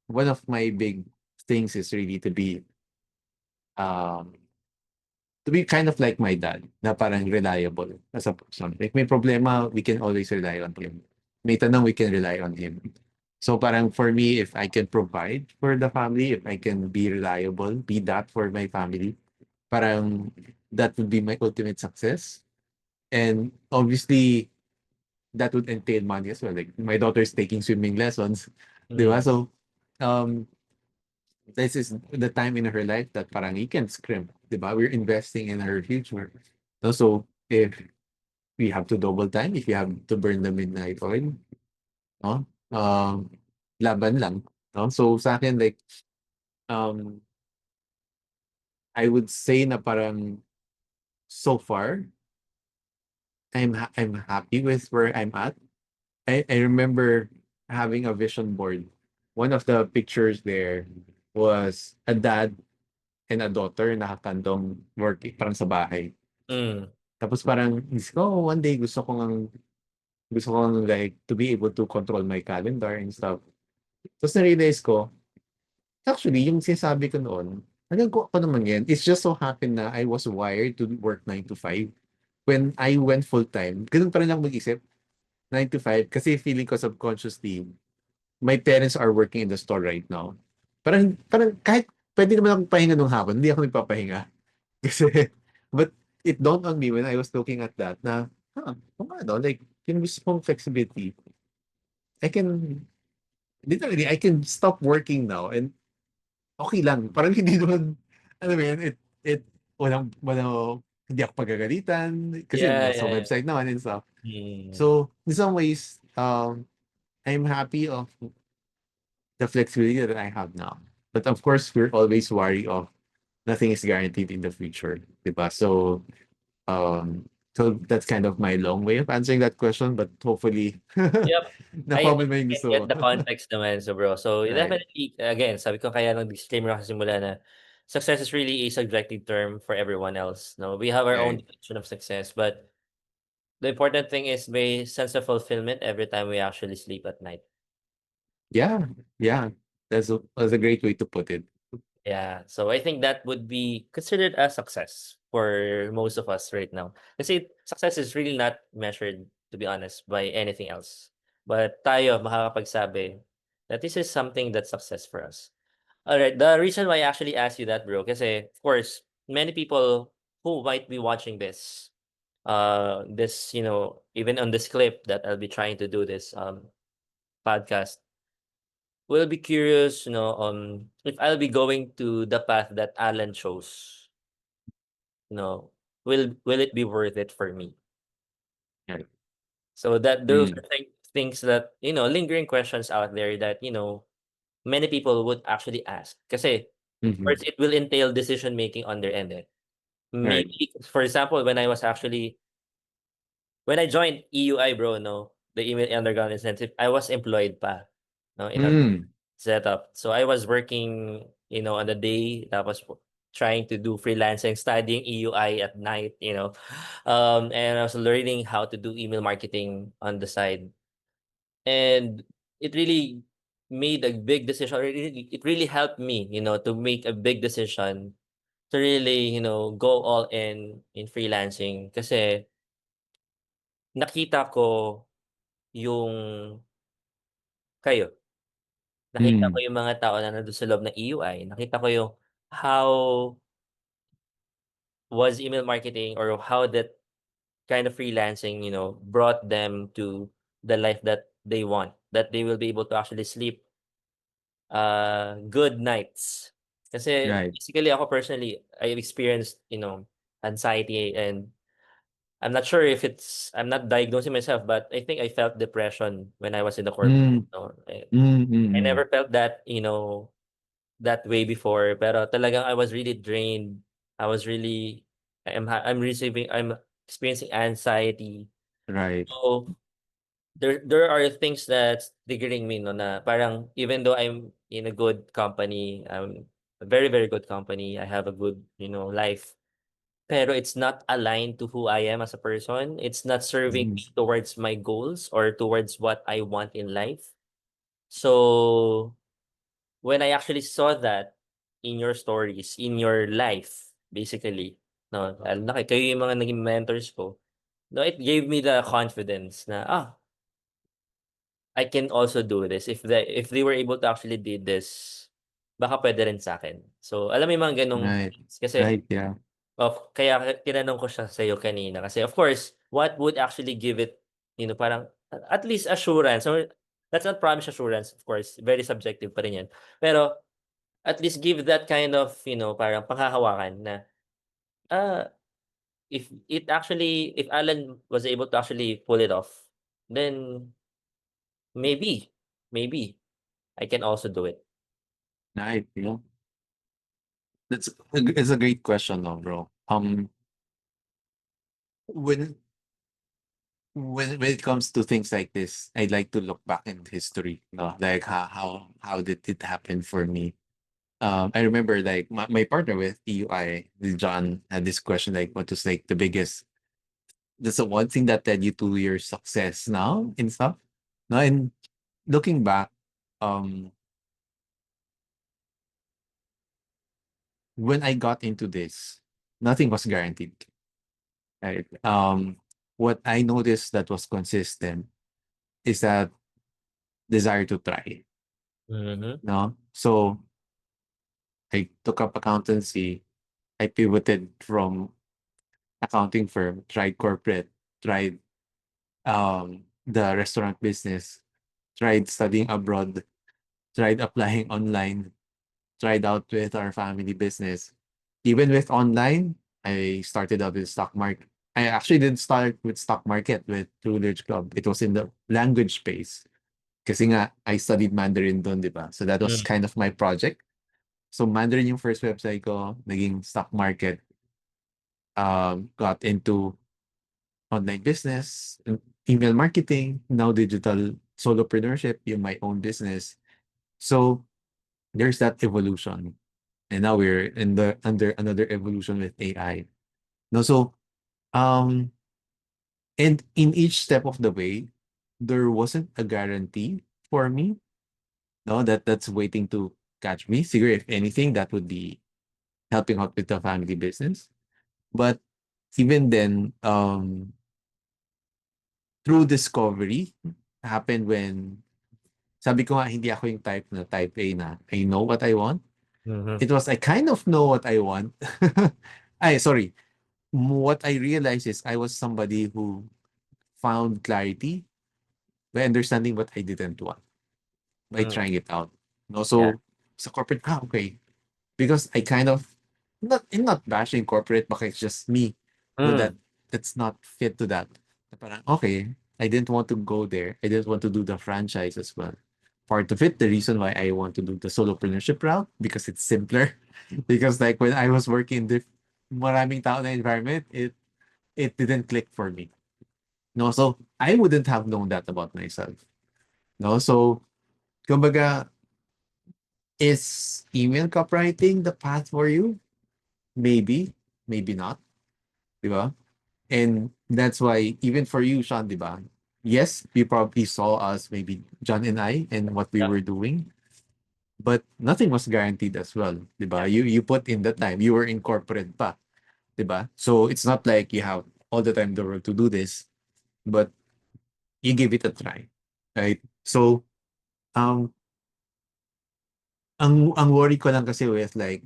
S1: one of my big things is really um, to be kind of like my dad, na parang reliable as a person. Like may problema, we can always rely on him. May tanong, we can rely on him. So parang for me, if I can provide for the family, if I can be reliable, be that for my family, parang that would be my ultimate success. And obviously, that would entail money as well. Like my daughter's taking swimming lessons, di ba?
S2: Mm.
S1: So, um, this is the time in her life that parang you can scrimp, di ba? We're investing in her future. No? So, if we have to double time, if you have to burn the midnight oil, no? Laban lang. No? So, sa akin, like, um, I would say na parang so far, I'm happy with where I'm at. I remember having a vision board. One of the pictures there was a dad and a daughter nakakandong working parang sa bahay.
S2: Mm.
S1: Tapos parang isip ko, "Oh, one day gusto ko like to be able to control my calendar and stuff." Tapos na-realize ko, actually, yung sinasabi ko noon, nagagawa ko naman yan. It's just so happened na I was wired to work 9 to 5. When I went full-time, ganun pa rin ako mag-isip, 9 to 5, kasi feeling ko subconsciously, my parents are working in the store right now. Parang kahit pwede naman akong pahinga nung hapon, hindi ako nagpapahinga. Kasi, but it dawned on me when I was looking at that na, kung ano, like, yung mismong flexibility, I can, literally, I can stop working now and okay lang. Parang hindi naman, alam mo yun, walang, hindi ako pagagalitan kasi
S2: Yeah,
S1: nasa
S2: yeah, yeah.
S1: website naman and stuff.
S2: Mm.
S1: So, in some ways, I'm happy of the flexibility that I have now. But of course, we're always wary of nothing is guaranteed in the future, diba? Um, so that's kind of my long way of answering that question, but hopefully,
S2: Yep. I
S1: napaman mo yung
S2: can
S1: gusto
S2: get
S1: mo.
S2: the context naman. So, bro, so
S1: Right.
S2: definitely, again, sabi ko kaya ng disclaimer ako sa simula na success is really a subjective term for everyone else. No, we have our own
S1: Right.
S2: definition of success, but the important thing is may sense of fulfillment every time we actually sleep at night.
S1: Yeah. Yeah. That's a great way to put it.
S2: Yeah, so I think that would be considered a success for most of us right now. Kasi success is really not measured, to be honest, by anything else. But tayo makakapagsabi that this is something that's success for us. All right, the reason why I actually asked you that, bro, kasi of course, many people who might be watching this, even on this clip that I'll be trying to do this podcast, will be curious, if I'll be going to the path that Alan chose, will it be worth it for me?
S1: Right.
S2: So that those
S1: Mm.
S2: are things that, lingering questions out there that, many people would actually ask. Kasi
S1: Mhm.
S2: first, it will entail decision making on their end.
S1: Right.
S2: Maybe, for example, when I joined EUI, bro, no, the email underground incentive, I was employed pa, no, in a
S1: Mm.
S2: setup. So I was working, on the day, tapos trying to do freelancing, studying EUI at night, and I was learning how to do email marketing on the side. And it really made a big decision. It really helped me, to make a big decision to really, go all in freelancing. Kasi nakita ko yung kayo. Nakita ko
S1: Mm.
S2: yung mga tao na nandun sa loob ng EUI. Nakita ko yung how was email marketing or how that kind of freelancing, brought them to the life that they want, that they will be able to actually sleep good nights. Kasi
S1: Right.
S2: basically ako personally, I've experienced, anxiety, and I'm not diagnosing myself, but I think I felt depression when I was in the corporate.
S1: Mm. Mm,
S2: I
S1: mm.
S2: never felt that, that way before, pero talagang I was really drained. I was really I'm experiencing anxiety.
S1: Right.
S2: So there are things that's triggering me, no, na parang even though I'm in a good company, a very very good company, I have a good, life, pero it's not aligned to who I am as a person. It's not serving
S1: Mm.
S2: me towards my goals or towards what I want in life. So when I actually saw that in your stories, in your life, basically, no, lalo na kayo yung mga naging mentors ko, no, it gave me the confidence na, I can also do this. If they were able to actually did this, baka puwede rin sa'kin. So, alam mo yung mga gano'ng
S1: Right.
S2: things kasi
S1: Right. Yeah.
S2: kaya tinanong ko siya sa'yo kanina kasi of course, what would actually give it, parang at least assurance, or let's not promise assurance, of course, very subjective pa rin 'yan. Pero at least give that kind of, parang panghahawakan na, ah, if Alan was able to actually pull it off, then maybe I can also do it.
S1: Right. Yeah. It's a great question, though, bro. When when it comes to things like this, I'd like to look back in history, no? Like how did it happen for me? I remember like my partner with EUI, with John, had this question like, what was like the biggest? That's the one thing that led you to your success now and stuff. No, and looking back, um, when I got into this, nothing was guaranteed. Right. What I noticed that was consistent is that desire to try.
S2: Mhm.
S1: No, so I took up accountancy. I pivoted from accounting firm, tried corporate, tried the restaurant business, tried studying abroad, tried applying online, tried out with our family business. Even with online, I started out with stock market. I actually didn't start with stock market with True Learage Club. It was in the language space. Kasi nga, I studied Mandarin doon, di ba? So that was
S2: Mm.
S1: kind of my project. So Mandarin yung first website ko, naging stock market, got into online business, email marketing, now digital solopreneurship, yung my own business. So there's that evolution. And now we're in the under another evolution with AI. No, so um and in each step of the way, there wasn't a guarantee for me, no, that's waiting to catch me. Siguro if anything, that would be helping out with the family business. But even then, through discovery happened when sabi ko nga hindi ako yung type na type A na I know what I want.
S2: Mhm.
S1: It was I kind of know what I want. Ay, sorry. What I realized is I was somebody who found clarity by understanding what I didn't want by
S2: Mm.
S1: trying it out. No,
S2: Yeah.
S1: so sa corporate, okay. Because I kind of not bashing corporate, baka it's just me. No,
S2: Mm.
S1: that's not fit to that. Na parang, okay, I didn't want to go there. I didn't want to do the franchise as well. Part of it, the reason why I want to do the solopreneurship route, because it's simpler. Because like when I was working in the maraming tao na environment, it didn't click for me. No, so I wouldn't have known that about myself. No, so kumbaga, is email copywriting the path for you? Maybe, maybe not, di ba? And that's why even for you, Sean, di ba? Yes, you probably saw us, maybe John and I, and what we
S2: Yep.
S1: were doing, but nothing was guaranteed as well, di ba?
S2: Yep.
S1: You put in the time. You were in corporate pa, di ba? So it's not like you have all the time in the world to do this, but you give it a try, right? So um, ang worry ko lang kasi with like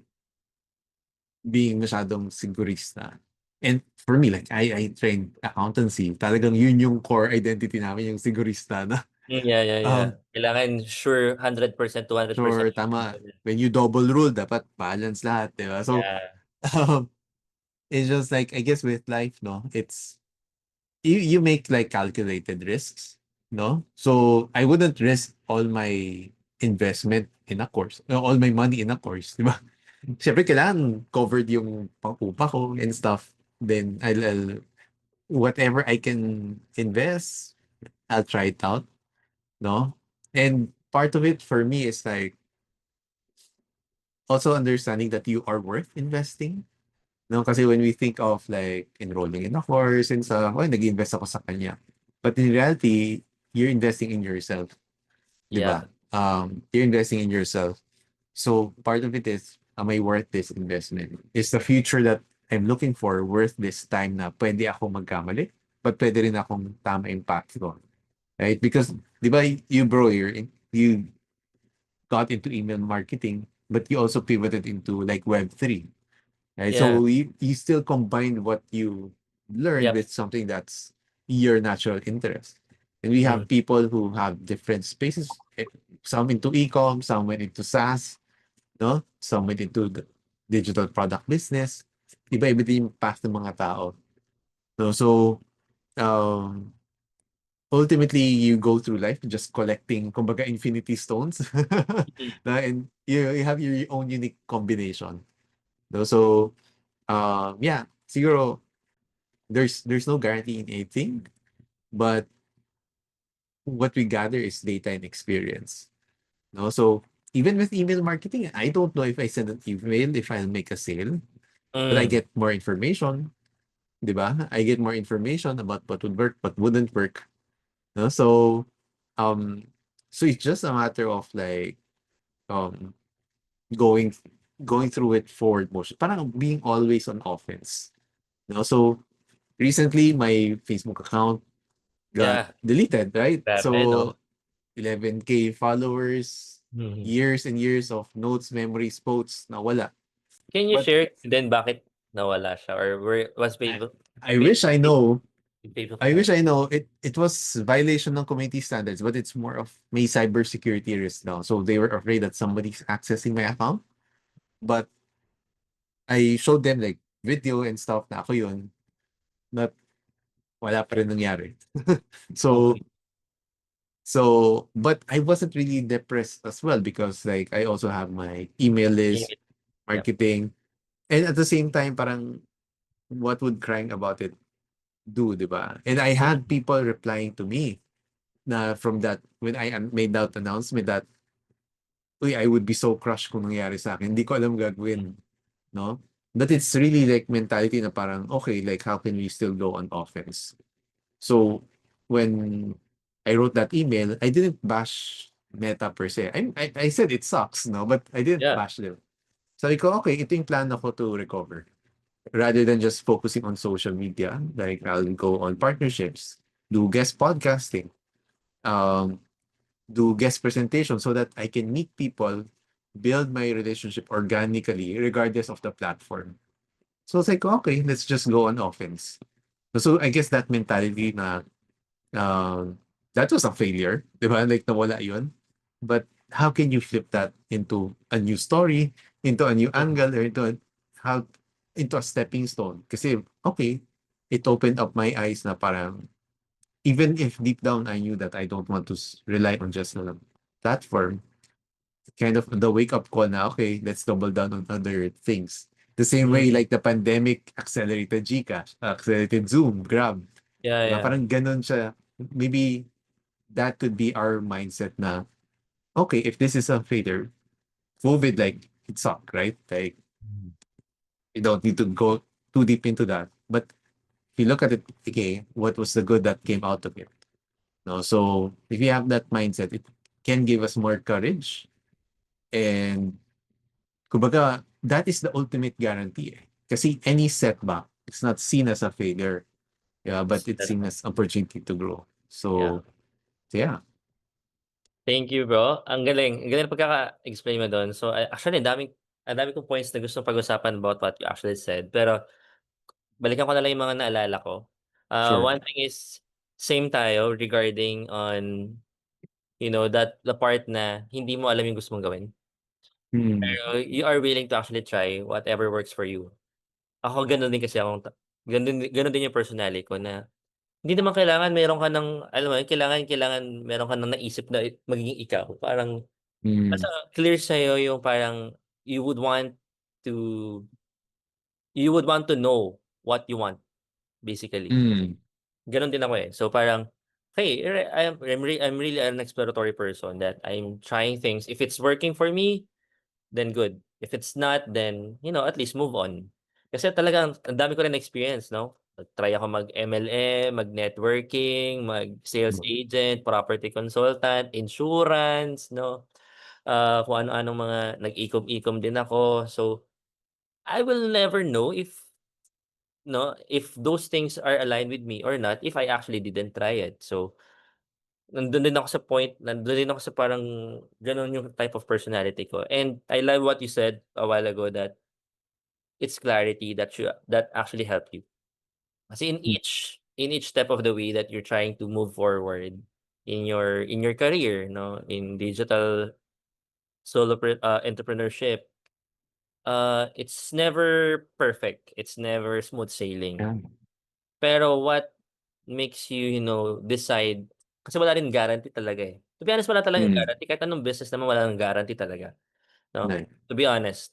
S1: being masyadong sigurista. And for me, like, I trained accountancy. Talagang yun yung core identity namin, yung sigurista na,
S2: Yeah, yeah, yeah.
S1: um,
S2: Kailangan sure 100%, 200%
S1: sure,
S2: sure ka
S1: tama.
S2: talaga.
S1: When you double rule, dapat balance lahat, di ba? So,
S2: Yeah.
S1: um, it's just like, I guess with life, no, it's, you make like calculated risks, no? So, I wouldn't risk all my investment in a course, no, all my money in a course, di ba? Siyempre, kailangan covered yung pang-upa ko and stuff. Then, whatever I can invest, I'll try it out, no? And part of it for me is like also understanding that you are worth investing. No, kasi when we think of like enrolling in a course and stuff, oh, nag-invest ako sa kanya. But in reality, you're investing in yourself, di ba?
S2: Yep.
S1: You're investing in yourself. So part of it is, am I worth this investment? Is the future that I'm looking for worth this time na pwede ako magkamali, but pwede rin akong tama impact ko? Right? Because, di ba, you bro, you got into email marketing, but you also pivoted into like Web3. Right?
S2: Yeah.
S1: So you still combine what you learned
S2: Yep.
S1: with something that's your natural interest. And we have
S2: Mm.
S1: people who have different spaces, some into e-com, some went into SaaS, no? Some went into the digital product business. Iba-iba din yung path ng mga tao. No? So, um, ultimately, you go through life just collecting, kumbaga, infinity stones.
S2: Mm.
S1: And you have your own unique combination. No? So, yeah, siguro, there's no guarantee in anything, but what we gather is data and experience. No? So, even with email marketing, I don't know if I send an email, if I'll make a sale, but I
S2: Mm.
S1: get more information, 'di ba? I get more information about what would work, what wouldn't work. No? Um, so it's just a matter of like um going going through it forward motion. Parang being always on offense. No? So recently my Facebook account got
S2: Yeah.
S1: deleted, right?
S2: Grabe, no?
S1: So 11K followers,
S2: Mhm.
S1: years and years of notes, memories, posts, nawala.
S2: Can you
S1: But
S2: share then bakit nawala siya or was
S1: I,
S2: Facebook
S1: I wish I know.
S2: Facebook
S1: I wish
S2: account?
S1: I know it was violation ng community standards, but it's more of may cybersecurity risk now. So they were afraid that somebody's accessing my account. But I showed them like video and stuff na ako yun, not wala pa rin nangyari. So,
S2: Okay.
S1: but I wasn't really depressed as well because like I also have my email list,
S2: Limit. Yep.
S1: marketing, and at the same time, parang what would crying about it do, di ba? And I
S2: Mm,
S1: had people replying to me na from that when I made that announcement that, uy, I would be so crushed kung nangyari sa akin. Hindi ko alam gagawin, no? But it's really like mentality na parang, okay, like how can we still go on offense? So when I wrote that email, I didn't bash Meta per se. I said it sucks, no? But I didn't
S2: yeah.
S1: bash them. Sabi ko, okay, ito yung plan ako to recover. Rather than just focusing on social media, like I'll go on partnerships, do guest podcasting, um, do guest presentation so that I can meet people, build my relationship organically, regardless of the platform. So it's like, okay, let's just go on offense. So I guess that mentality na that was a failure, di ba? Like nawala yun. But how can you flip that into a new story, into a new
S2: Mhm.
S1: angle, or how into a stepping stone? Kasi okay, it opened up my eyes na parang even if deep down I knew that I don't want to rely on just a platform, kind of the wake up call na, okay, let's double down on other things. The same way
S2: Mm.
S1: like the pandemic accelerated Gcash, accelerated Zoom, Grab.
S2: Yeah,
S1: Diba?
S2: yeah.
S1: Parang ganun siya. Maybe that could be our mindset na, okay, if this is a failure, COVID, like, it sucked, right? Like,
S2: Mhm.
S1: you don't need to go too deep into that. But if you look at it, okay, what was the good that came out of it? No, so if you have that mindset, it can give us more courage. And kumbaga, that is the ultimate guarantee. Eh. Kasi any setback, it's not seen as a failure. Yeah, but it's
S2: That's
S1: seen as opportunity to grow.
S2: yeah.
S1: So yeah.
S2: Thank you, bro. Ang galing ng pagkaka-explain mo dun. So, actually ang dami kong points na gustong pag-usapan about what you actually said. Pero balikan ko na lang yung mga naalala ko.
S1: Sure.
S2: One thing is same tayo regarding on, that the part na hindi mo alam yung gusto mong gawin.
S1: Hmm.
S2: Pero you are willing to actually try whatever works for you. Ako gano'n din kasi gano'n din yung personality ko na hindi naman kailangan meron ka ng alam mo yun, kailangan meron ka ng naisip na magiging ikaw. Parang
S1: Hmm.
S2: basta clear sa'yo yung parang you would want to you would want to know what you want, basically.
S1: Hmm.
S2: Gano'n din ako, eh. So, parang, hey, I'm really an exploratory person that I'm trying things. If it's working for me, then good. If it's not, then, at least move on. Kasi talagang ang dami ko rin experience, no? Nag-try ako mag-MLM, mag-networking, mag-sales agent, property consultant, insurance, no? Kung ano-anong mga nag-ikom-ikom din ako. So, I will never know if those things are aligned with me or not if I actually didn't try it. So, nandun din ako sa parang gano'n yung type of personality ko. And I love what you said a while ago that it's clarity that actually helped you. Kasi in each step of the way that you're trying to move forward in your career, no, in digital entrepreneurship, it's never perfect. It's never smooth sailing.
S1: Yeah.
S2: Pero what makes you, decide kasi wala rin guarantee talaga, eh. To be honest, wala talagang
S1: Hmm.
S2: guarantee kahit anong business naman wala ng guarantee talaga, 'no?
S1: Nice.
S2: To be honest,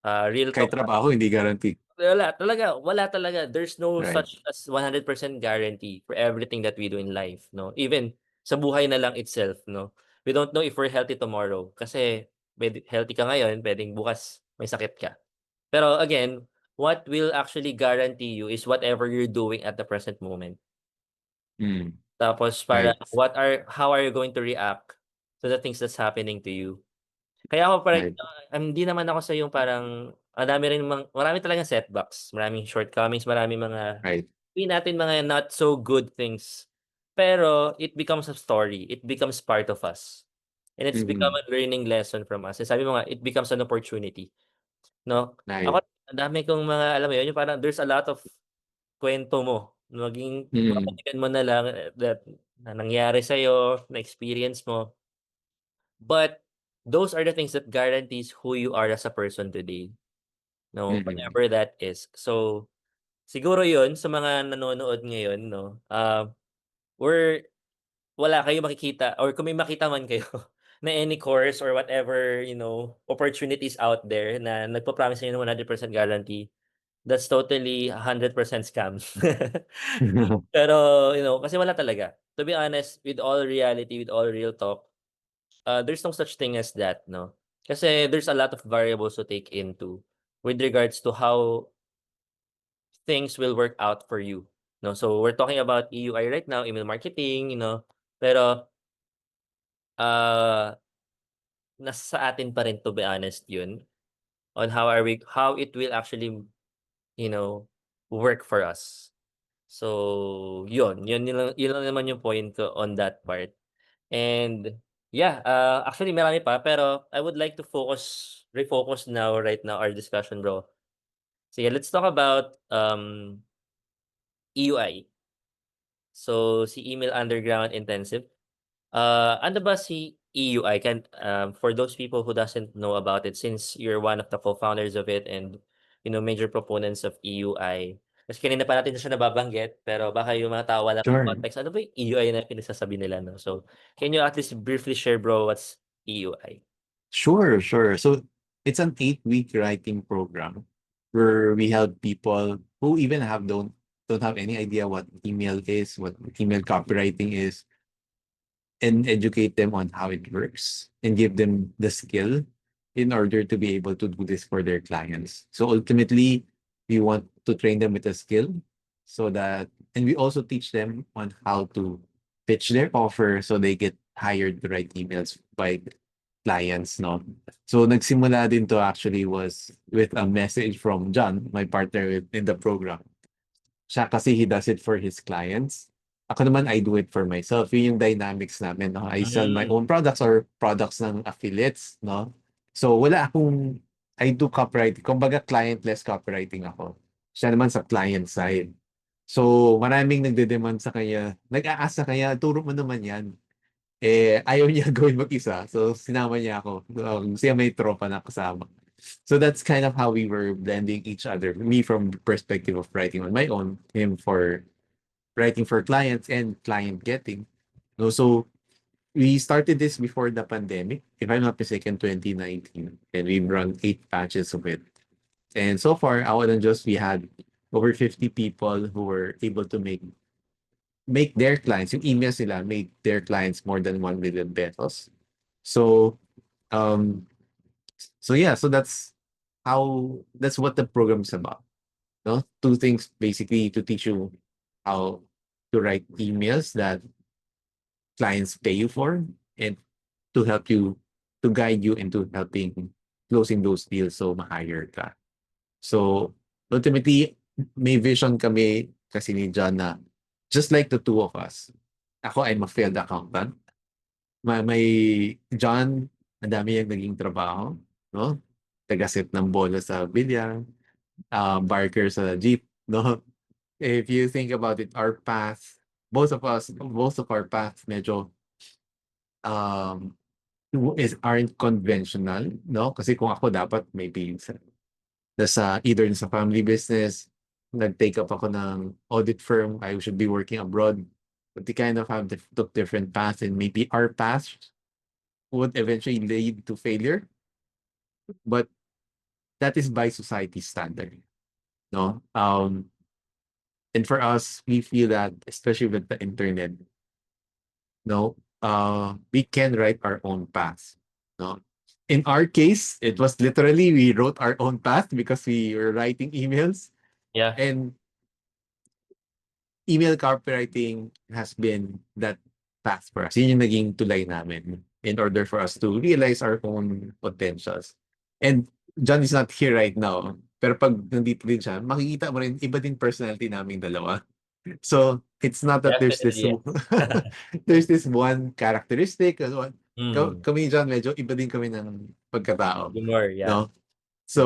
S2: real
S1: Kahit
S2: talk
S1: trabaho, hindi guarantee.
S2: wala talaga. There's no
S1: Right.
S2: such as 100% guarantee for everything that we do in life, 'no? Even sa buhay na lang itself, 'no? We don't know if we're healthy tomorrow kasi healthy ka ngayon, puwedeng bukas may sakit ka. Pero again, what will actually guarantee you is whatever you're doing at the present moment.
S1: Hmm.
S2: Tapos parang
S1: Right.
S2: how are you going to react to the things that's happening to you? Kaya ako parang,
S1: Right.
S2: hindi naman ako sa yung parang marami talagang setbacks, maraming shortcomings, maraming mga
S1: Right.
S2: sabihin natin mga not so good things. Pero it becomes a story, it becomes part of us, and it's become
S1: Mm-hmm.
S2: a learning lesson from us. Sabi mo nga, it becomes an opportunity, 'no?
S1: Right.
S2: Ako ang dami kong mga alam mo yun, yung parang there's a lot of kuwento mo,
S1: Mm.
S2: babalikan mo na lang, na nangyari sa'yo, na experience mo. But those are the things that guarantees who you are as a person today. no,
S1: Mhm.
S2: whatever that is. So, siguro 'yun sa mga nanonood ngayon 'no, we're wala kayong makikita or kung may makita man kayo na any course or whatever, opportunities out there na nagpo-promise sa'yo ng 100% guarantee, that's totally 100% scam. Pero, kasi wala talaga. To be honest, with all reality, with all real talk, there's no such thing as that, no? Kasi there's a lot of variables to take into with regards to how things will work out for you, no? So we're talking about EUI right now, email marketing, pero ah, nasa sa atin pa rin to be honest 'yun, on how it will actually, you know, work for us. So 'yun lang naman yung point ko on that part. And yeah, actually marami pa pero I would like to refocus right now our discussion, bro. Sige, let's talk about EUI. So si Email Underground Intensive. Ano ba si EUI? For those people who doesn't know about it, since you're one of the co-founders of it and major proponents of EUI. Kasi kanina pa natin siya nababanggit, pero baka yung mga tao wala pang
S1: Sure.
S2: context. Ano ba yung EUI na pinagsasabi nila, no? So, can you at least briefly share, bro, what's EUI?
S1: Sure, sure. So it's an 8-week writing program where we help people who even don't have any idea what email is, what email copywriting is, and educate them on how it works and give them the skill in order to be able to do this for their clients. So ultimately, we want to train them with a skill so that, and we also teach them on how to pitch their offer so they get hired to write emails by clients, no? So nagsimula din to actually was with a message from John, my partner in the program. Siya kasi he does it for his clients. Ako naman, I do it for myself. Yun yung dynamics namin, no? I sell my
S2: Hmm,
S1: own products or products ng affiliates, no? So, I do copywriting. Kumbaga, client-less copywriting ako. Siya naman sa client side. So, maraming nagde-demand sa kanya. Nag-aasa kanya, turo mo naman yan. Ayaw niya gawin mag-isa. So, sinama niya ako. Siya may tropa na kasama. So that's kind of how we were blending each other. Me from the perspective of writing on my own, him for writing for clients and client getting. No, so we started this before the pandemic, if I'm not mistaken, 2019, and we've run 8 batches of it. And so far, out and just we had over 50 people who were able to make their clients, yung emails nila, made their clients more than 1 million pesos. So um so yeah, so that's what the program's about. No, two things basically to teach you how to write emails that clients pay you for, and to help you to guide you into helping closing those deals so ma-hire ka. So ultimately, may vision kami kasi ni John na just like the two of us. Ako, I'm a failed accountant. May John, ang dami niyang naging trabaho, no? Taga-set ng bola sa bilyar, barker sa jeep, no? If you think about it, our path, most of our paths medyo um aren't conventional, no? Kasi kung ako dapat maybe either sa family business, nag-take up ako ng audit firm, I should be working abroad. But they kind of took different paths, and maybe our paths would eventually lead to failure, but that is by society standard, no? And for us, we feel that especially with the internet, no, we can write our own path, no? In our case, it was literally we wrote our own path because we were writing emails,
S2: yeah.
S1: and email copywriting has been that path for us. Yun yung naging tulay namin in order for us to realize our own potentials. And John is not here right now. Pero pag nandito din siya, makikita mo rin iba din personality naming dalawa. So it's not that there's this
S2: Definitely, yes.
S1: there's this one characteristic.
S2: Hmm,
S1: Kami John, medyo iba din kami ng pagkatao.
S2: humor, yeah.
S1: No?
S2: Mhm.
S1: So,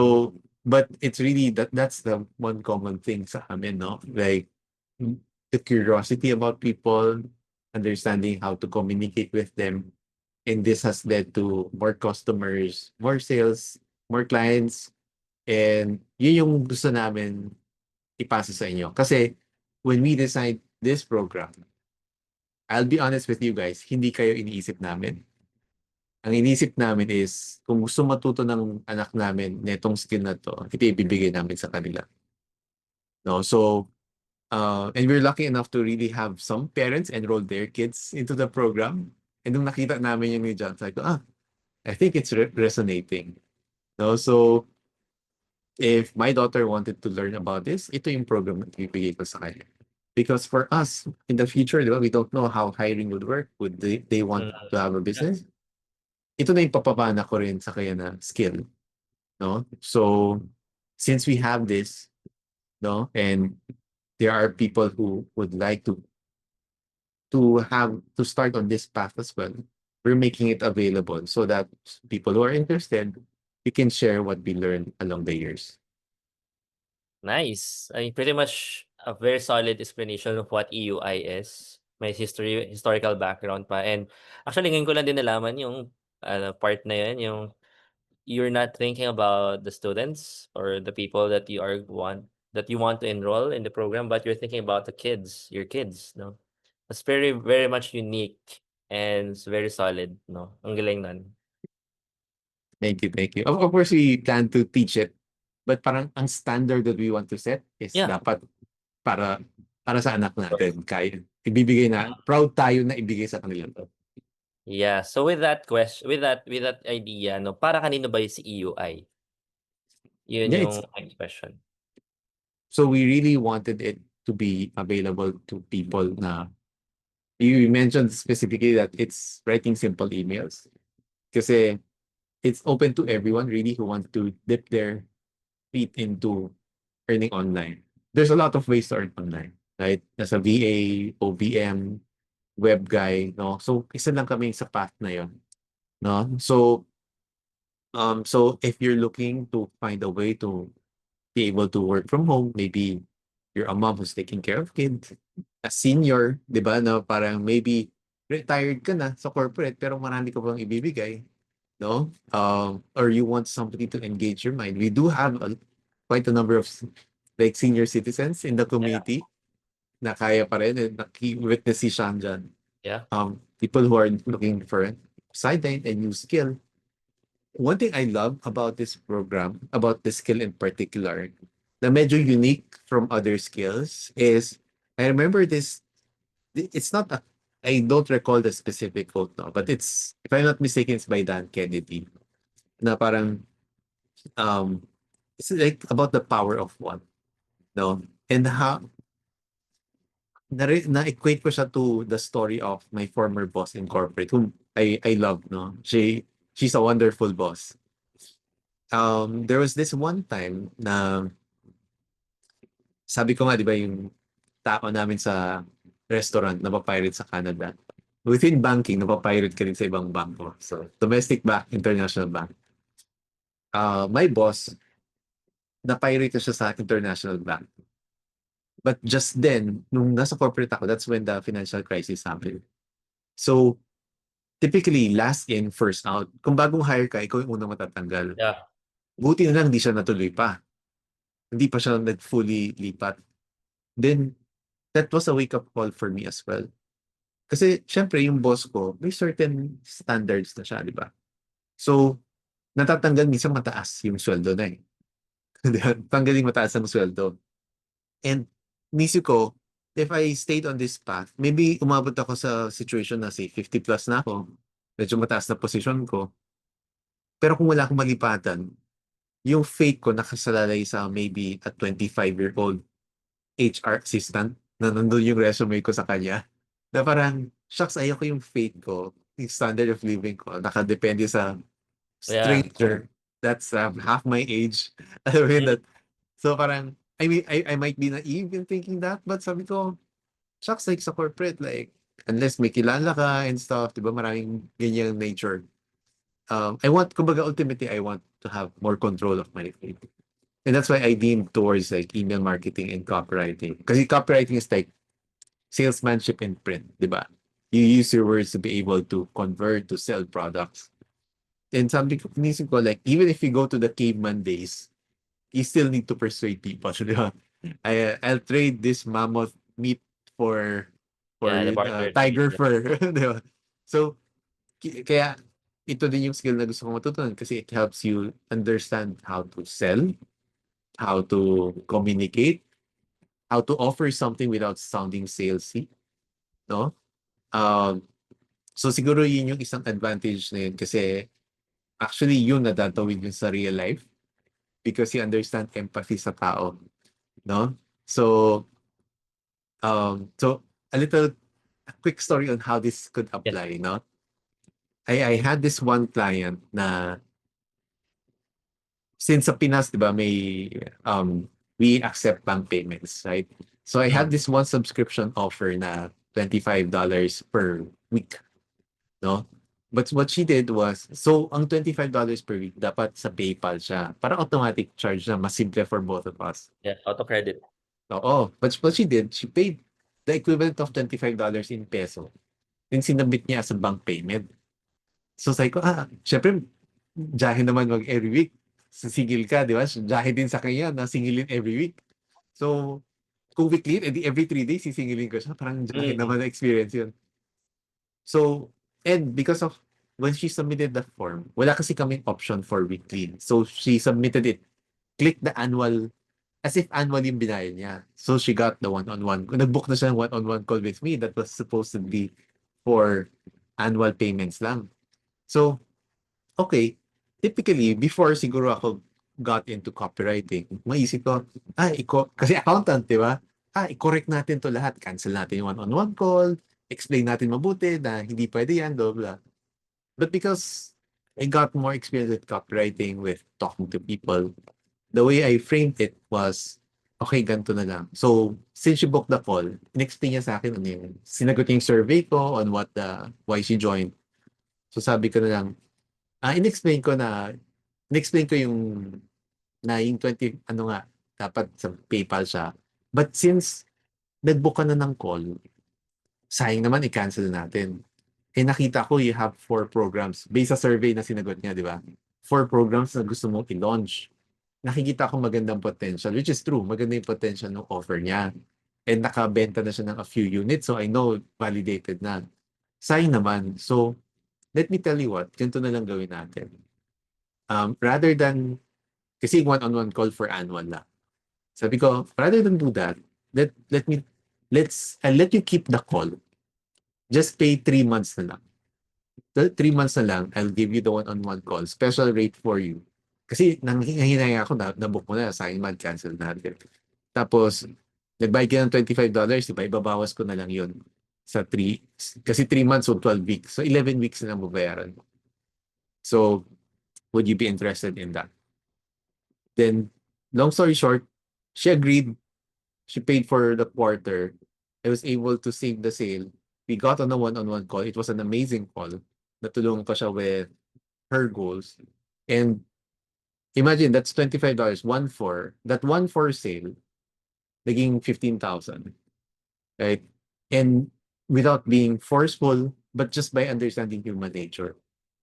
S1: but it's really that's the one common thing sa amin, no? Like the curiosity about people, understanding how to communicate with them, and this has led to more customers, more sales, more clients, And yun yung gusto namin ipasa sa inyo. Kasi when we designed this program, I'll be honest with you guys, hindi kayo iniisip namin. Ang iniisip namin is kung gusto matuto ng anak namin netong skill na to, ito ibibigay namin sa kanila. No? So, and we're lucky enough to really have some parents enroll their kids into the program. And nung nakita namin yung results, like, I think it's resonating. No? So, if my daughter wanted to learn about this, ito yung program na ibibigay ko sa kanya. Because for us, in the future, di ba, we don't know how hiring would work. Would they want to have a business? Ito na yung papapana ko rin sa kanya na skill. No? So, since we have this, no, and there are people who would like to start on this path as well, we're making it available so that people who are interested, we can share what we learned along the years.
S2: Nice. I mean, pretty much a very solid explanation of what EUI is. May historical background pa. And actually, ngayon ko lang din nalaman yung part na yun, yung you're not thinking about the students or the people that you want to enroll in the program, but you're thinking about your kids, no? It's very, very much unique and it's very solid, no? Ang galing nun.
S1: Thank you, thank you. Of course, we plan to teach it, but parang ang standard that we want to set is
S2: Yeah.
S1: dapat para para sa anak natin. Kaya ibibigay na, proud tayo na ibigay sa kanila to.
S2: Yeah. So with that question, with that idea, no, para kanino ba yung si EUI? Yun
S1: Yeah,
S2: yung
S1: it's
S2: next question.
S1: so we really wanted it to be available to people na you mentioned specifically that it's writing simple emails. Kasi it's open to everyone really who want to dip their feet into earning online. There's a lot of ways to earn online, right? As a VA, OBM, web guy, no? So, isa lang kami sa path na yon, no? So if you're looking to find a way to be able to work from home, maybe you're a mom who's taking care of kids, a senior, di ba, no? Parang maybe retired ka na sa corporate pero marami ka pang ibibigay, no? Or you want somebody to engage your mind. We do have quite a number of like senior citizens in the community na kaya pa rin, and witness si Sean dyan.
S2: Yeah.
S1: People who are looking for a sideline and new skill. One thing I love about this program, about this skill in particular, na medyo unique from other skills is, I remember this, it's not a, I don't recall the specific quote now, but it's, if I'm not mistaken, it's by Dan Kennedy, na parang, it's like about the power of one, no? And how, na-equate ko siya to the story of my former boss in corporate, whom I love, no? She's a wonderful boss. There was this one time na sabi ko nga, di ba, yung tao namin sa restaurant napapirate sa Canada. Within banking, napapirate ka rin sa ibang banko. So, domestic bank, international bank. My boss, napirate siya sa international bank. But just then, nung nasa corporate ako, that's when the financial crisis happened. So, typically, last in, first out. Kung bagong hire ka, ikaw yung unang matatanggal.
S2: Yeah.
S1: Buti na lang, hindi siya natuloy pa. Hindi pa siya nag-fully lipat. Then, that was a wake-up call for me as well. Kasi, syempre, yung boss ko, may certain standards na siya, di ba? So, natatanggal minsan mataas yung sweldo na eh. Tanggaling mataas ang sweldo. And, nisip ko, if I stayed on this path, maybe umabot ako sa situation na say 50 plus na ako, medyo mataas na position ko. Pero kung wala akong malipatan, yung fate ko nakasalalay sa maybe a 25-year-old HR assistant na nandun yung resume ko sa kanya. Na parang, shucks, ayoko yung fate ko, yung standard of living ko, nakadepende sa
S2: Yeah.
S1: stranger that's half my age. Alam mo yun, that, so parang, I mean, I might be naive in thinking that, but sabi ko, shucks, like sa corporate, like, unless may kilala ka and stuff, di ba, maraming ganyang nature. Kumbaga, ultimately, I want to have more control of my fate. And that's why I lean towards like email marketing and copywriting. Because copywriting is like salesmanship in print, di ba? You use your words to be able to convert, to sell products. And sabi ko, inisip ko, like, even if you go to the caveman days, you still need to persuade people, di ba? I'll trade this mammoth meat for
S2: Yeah, the barter trade.
S1: tiger
S2: Yeah.
S1: fur, di ba? So, kaya ito din yung skill na gusto kong matutunan kasi it helps you understand how to sell, how to communicate, how to offer something without sounding salesy, no? Um, so siguro yun yung isang advantage na yun kasi actually yun natatawid yun sa real life because you understand empathy sa tao, no? So, so a little a quick story on how this could
S2: Yes.
S1: apply, no? I had this one client na since sa Pinas, di ba, we accept bank payments, right? So I had
S2: Mm.
S1: this one subscription offer na $25 per week, no? But what she did was, so ang $25 per week, dapat sa PayPal siya. Para automatic charge na, mas simple for both of us.
S2: Yeah, auto credit.
S1: Oo. But what she did, she paid the equivalent of $25 in peso. Then sinabit niya as a bank payment. So sabi ko, syempre, jahe naman wag every week. Sisingil ka, di ba? Jahe din sa kanya na singilin every week. So, kung weekly, edi every 3 days, sisingilin ko siya. Parang jahe
S2: Mm.
S1: naman na experience yun. So, and because of when she submitted the form, wala kasi kaming option for weekly. So, she submitted it. Click the annual, as if annual yung binayad niya. So, she got the one-on-one. Nag-book na siya ng one-on-one call with me that was supposed to be for annual payments lang. So, okay. Typically, before siguro ako got into copywriting, maisip ko, kasi accountant, di ba? I-correct natin to lahat. Cancel natin yung one-on-one call, explain natin mabuti na hindi pwede yan, blah, blah. But because I got more experience with copywriting, with talking to people, the way I framed it was, okay, ganito na lang. So, since she booked the call, in-explain niya sa akin ano yung, sinagot niya yung survey ko on why she joined. So, sabi ko na lang, in-explain ko yung na yung 20, ano nga, dapat sa PayPal siya. But since nag-book ka na ng call, sayang naman i-cancel natin. Eh nakita ko you have 4 programs based sa survey na sinagot niya, di ba? 4 programs na gusto mong i-launch. Nakikita ko magandang potential, which is true. Maganda yung potential ng offer niya. And nakabenta na siya ng a few units, so I know validated na. Sayang naman. So, let me tell you what, ganito na lang gawin natin. Rather than, kasi one-on-one call for annual lang. Sabi ko, rather than do that, I'll let you keep the call. Just pay 3 months na lang. The 3 months na lang, I'll give you the one-on-one call. Special rate for you. Kasi nanghihinayang ako na-book mo na, sayang man, cancel natin. Tapos, nagbayad ka ng $25, diba? Ibabawas ko na lang yun sa 3, kasi 3 months o 12 weeks. So, 11 weeks na lang babayaran. So, would you be interested in that? Then, long story short, she agreed. She paid for the quarter. I was able to save the sale. We got on a one-on-one call. It was an amazing call. Natulungan ko siya with her goals. And imagine, that's $25. 1-4. That 1-4 sale, naging 15,000. Right? And without being forceful, but just by understanding human nature.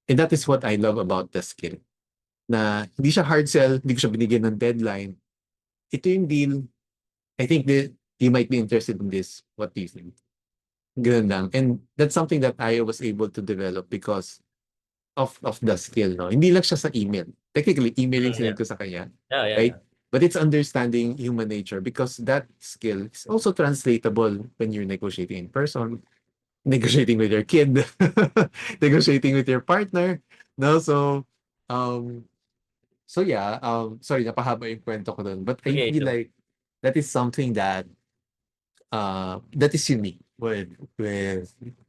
S1: And that is what I love about the skill. Na hindi siya hard sell, hindi ko siya binigyan ng deadline. Ito yung deal. I think that you might be interested in this. What do you think? Ganun lang. And that's something that I was able to develop because of the skill, no? Hindi lang siya sa email. Technically, email yung
S2: Yeah.
S1: sinend ko sa kanya,
S2: Yeah, yeah,
S1: right?
S2: yeah.
S1: But it's understanding human nature because that skill is also translatable when you're negotiating in person, negotiating with your kid, negotiating with your partner, no? Um, so yeah, sorry, napahaba yung kwento ko dun. But I
S2: Okay,
S1: feel
S2: so
S1: like that is something that is unique with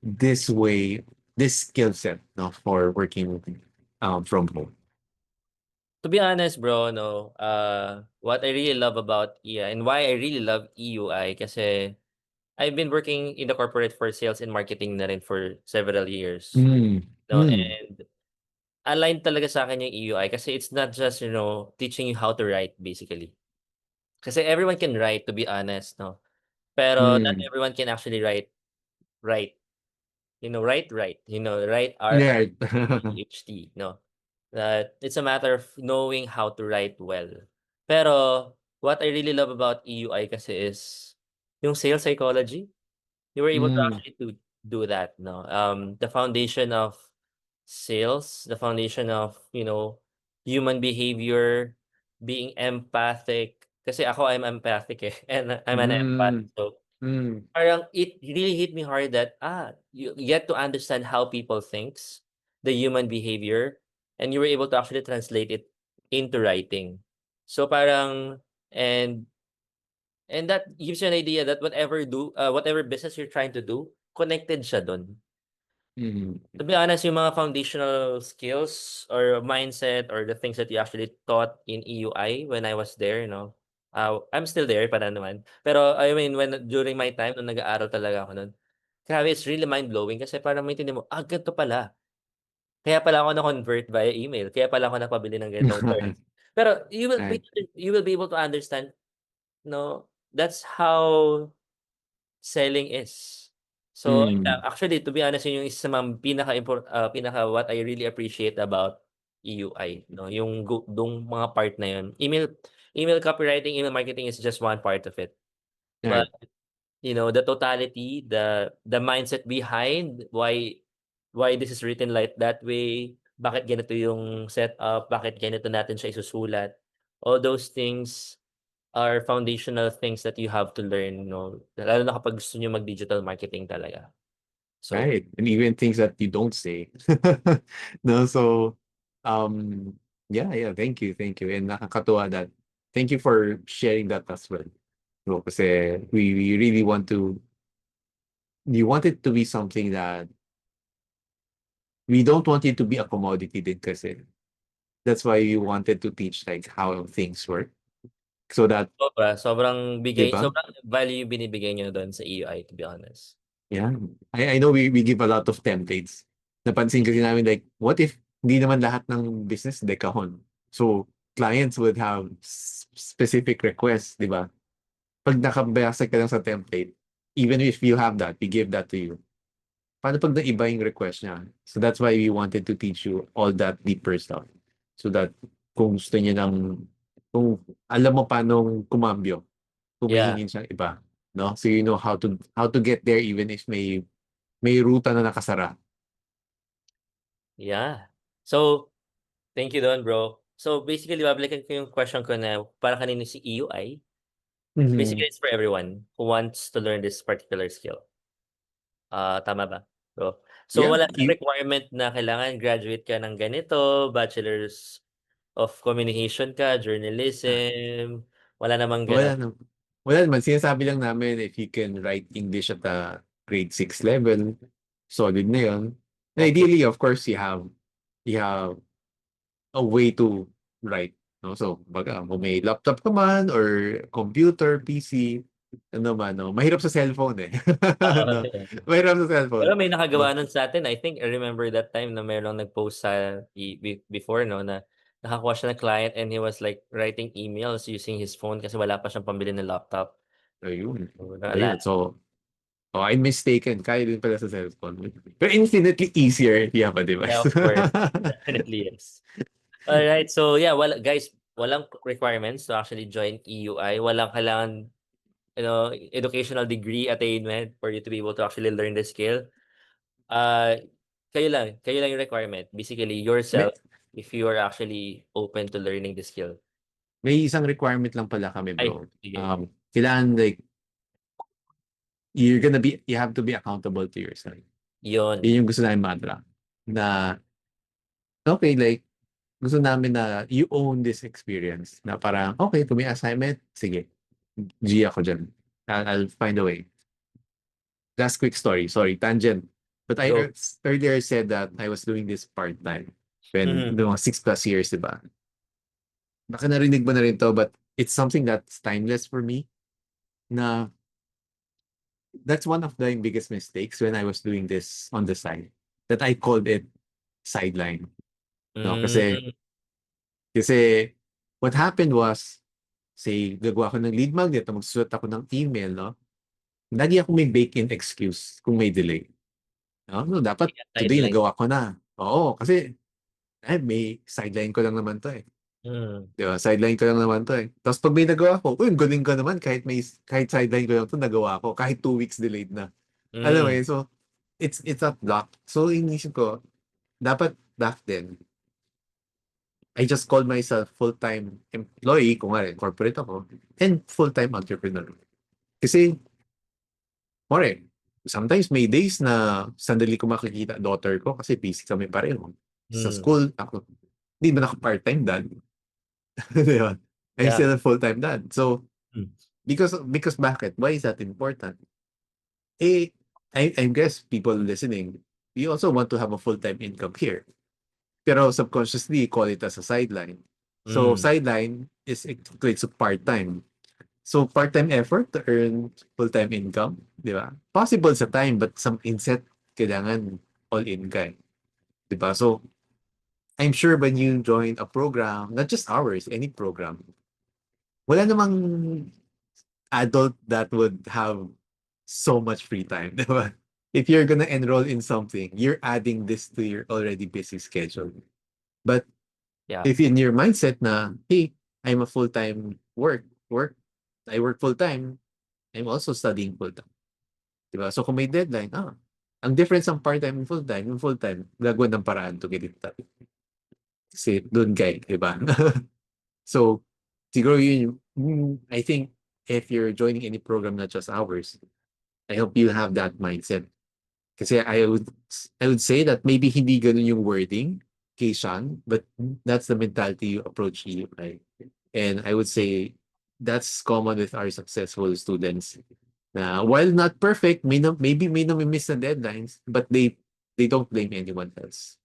S1: this way, this skill set, no, for working from home.
S2: to be honest, bro, no, what I really love about EA and why I really love EUI kasi I've been working in the corporate for sales and marketing na rin for several years.
S1: Mm,
S2: No,
S1: mm,
S2: and aligned talaga sa akin yung EUI kasi it's not just, teaching you how to write basically. Kasi everyone can write, to be honest, no. Pero not
S1: mm.
S2: everyone can actually write. Write, write
S1: Yeah.
S2: RRTHT, no. That it's a matter of knowing how to write well. Pero what I really love about EUI kasi is yung sales psychology. You were able to
S1: Hmm,
S2: actually to do that, no? The foundation of sales, the foundation of, human behavior, being empathic. Kasi ako, I'm empathic eh, and I'm an empath.
S1: hmm,
S2: So,
S1: hmm,
S2: parang it really hit me hard that, you get to understand how people thinks, the human behavior, and you were able to actually translate it into writing. So parang, and and that gives you an idea that whatever business you're trying to do, connected siya dun.
S1: hmm.
S2: To be honest, yung mga foundational skills or mindset or the things that you actually taught in EUI when I was there, I'm still there pa naman. Pero I mean, during my time, nung nag-aaral talaga ako nun, grabe, it's really mind-blowing kasi parang maintindihan mo, ganito pala. Kaya pala ako na-convert via email. Kaya pala ako napabili ng ganitong course. Pero
S1: Right.
S2: you will be able to understand, no, that's how selling is. So,
S1: Hmm,
S2: actually to be honest yun yung isa sa mga pinaka what I really appreciate about EUI, no, yung dung mga part na yun. Email copywriting, email marketing is just one part of it. But,
S1: right.
S2: the totality, the mindset behind why this is written like that way, bakit ganito yung setup, bakit ganito natin siya isusulat. All those things are foundational things that you have to learn, no? Lalo na kapag gusto niyo mag-digital marketing talaga. So,
S1: Right. And even things that you don't say. No, so yeah, yeah, thank you, thank you. And nakakatuwa that thank you for sharing that as well. No, kasi we really want it to be something that we don't want it to be a commodity din kasi. That's why we wanted to teach like how things work. So that, di ba?
S2: sobrang value yung binibigay niyo dun sa EUI, to be honest.
S1: Yeah. I know we give a lot of templates. Napansin kasi namin like, what if hindi naman lahat ng business dekahon? So, clients would have specific requests, di ba? Pag nakabasa ka lang sa template, even if you have that, we give that to you. Paano pag naiba yung request niya? So that's why we wanted to teach you all that deeper stuff. So that kung alam mo paano kumambyo, kung may
S2: Yeah,
S1: hingin siyang iba, no? So you know how to get there even if may ruta na nakasara.
S2: yeah. So, thank you dun, bro. So, basically, babalikan ko yung question ko na para kanino si EUI.
S1: Mhm.
S2: Basically, it's for everyone who wants to learn this particular skill. Tama ba, bro? So,
S1: Yeah,
S2: wala siyang requirement na kailangan graduate ka ng ganito, bachelor's of communication ka,
S1: ah,
S2: journalism, wala namang
S1: wala
S2: gano'n.
S1: na wala naman. Sinasabi lang namin if you can write English at a grade 6 level, solid na yun. And
S2: Okay.
S1: ideally, of course, you have a way to write. No? So, baga, kung may laptop ka man or computer, PC, ano man, no? Mahirap sa cellphone eh. No? Mahirap sa
S2: Pero
S1: cellphone.
S2: may
S1: No?
S2: nakagawa nun sa'tin. I think I remember that time na merong nag-post sa before 'no, na nakakuha siya ng client and he was like writing emails using his phone kasi wala pa siyang pambili ng laptop.
S1: Ayun.
S2: So,
S1: Ayun. So, I'm mistaken. Kaya din pala sa cellphone. Pero infinitely easier if you have a
S2: yeah,
S1: device.
S2: of course. Definitely, yes. Alright, so yeah, guys, walang requirements to actually join EUI. Walang kailangan, educational degree attainment for you to be able to actually learn the skill. Ah, kayo lang yung requirement. Basically,
S1: may,
S2: yourself if you are actually open to learning the skill.
S1: may isang requirement lang pala kami,
S2: Ay,
S1: bro.
S2: sige.
S1: Kailangan like, you have to be accountable to yourself.
S2: Yun.
S1: Yun yung gusto namin mantra. Na, okay, like, gusto namin na you own this experience. Na parang, okay, kung may assignment, sige. G ako dyan. I'll find a way. Last quick story. Sorry, tangent. But I
S2: Go.
S1: earlier said that I was doing this part-time. When,
S2: Mhm.
S1: mga 6+ years, diba? Baka narinig mo na rin to, but it's something that's timeless for me. Na, that's one of the biggest mistakes when I was doing this on the side. That I called it sideline. No? Kasi,
S2: Hmm,
S1: kasi, what happened was, say, gagawa ko ng lead magnet, magsusulat ako ng email, no? Lagi ako may bake-in excuse kung may delay. No? No, dapat today
S2: sideline.
S1: nagawa ko na. Oo, kasi may sideline ko lang naman to eh.
S2: Mm.
S1: 'Di ba? Sideline ko lang naman 'to, eh. Tapos 'pag may nagawa ako, "Uy, ang galing ka naman kahit sideline ko lang 'to nagawa ko, kahit 2 weeks delayed na." Alam mo
S2: Mm.
S1: yun? So, it's not luck. So, inisip ko, dapat back then, I just called myself full-time employee, kunwari corporate ako, and full-time entrepreneur. Kasi, more, sometimes may days na sandali ko makikita daughter ko kasi busy kami pareho. Sa
S2: Hmm.
S1: school, ako, hindi man ako part-time dad. Di ba? I'm
S2: Yeah.
S1: still a full-time dad. So,
S2: Hmm.
S1: because bakit? Why is that important? Eh, I guess people listening, you also want to have a full-time income here. Pero subconsciously, you call it as a sideline. So,
S2: Hmm.
S1: sideline is equates to part-time. So, part-time effort to earn full-time income, di ba? Possible sa time, but some inset, kailangan all-in ka, eh. Di ba? So, I'm sure when you join a program, not just ours, any program, wala namang adult that would have so much free time, di ba? If you're gonna enroll in something, you're adding this to your already busy schedule. But
S2: Yeah.
S1: if in your mindset na, hey, I'm a full-time I work full-time, I'm also studying full-time. Diba? So kung may deadline, ang difference ng part-time and full-time, yung full-time, gagawin ng paraan to get it done. Kasi doon kay, diba? So, siguro yun, I think if you're joining any program, not just ours, I hope you have that mindset. Kasi I would say that maybe hindi ganun yung wording kay Sean, but that's the mentality you approach you, right? And I would say that's common with our successful students. Na while not perfect, maybe may miss na deadlines, but they don't blame anyone else.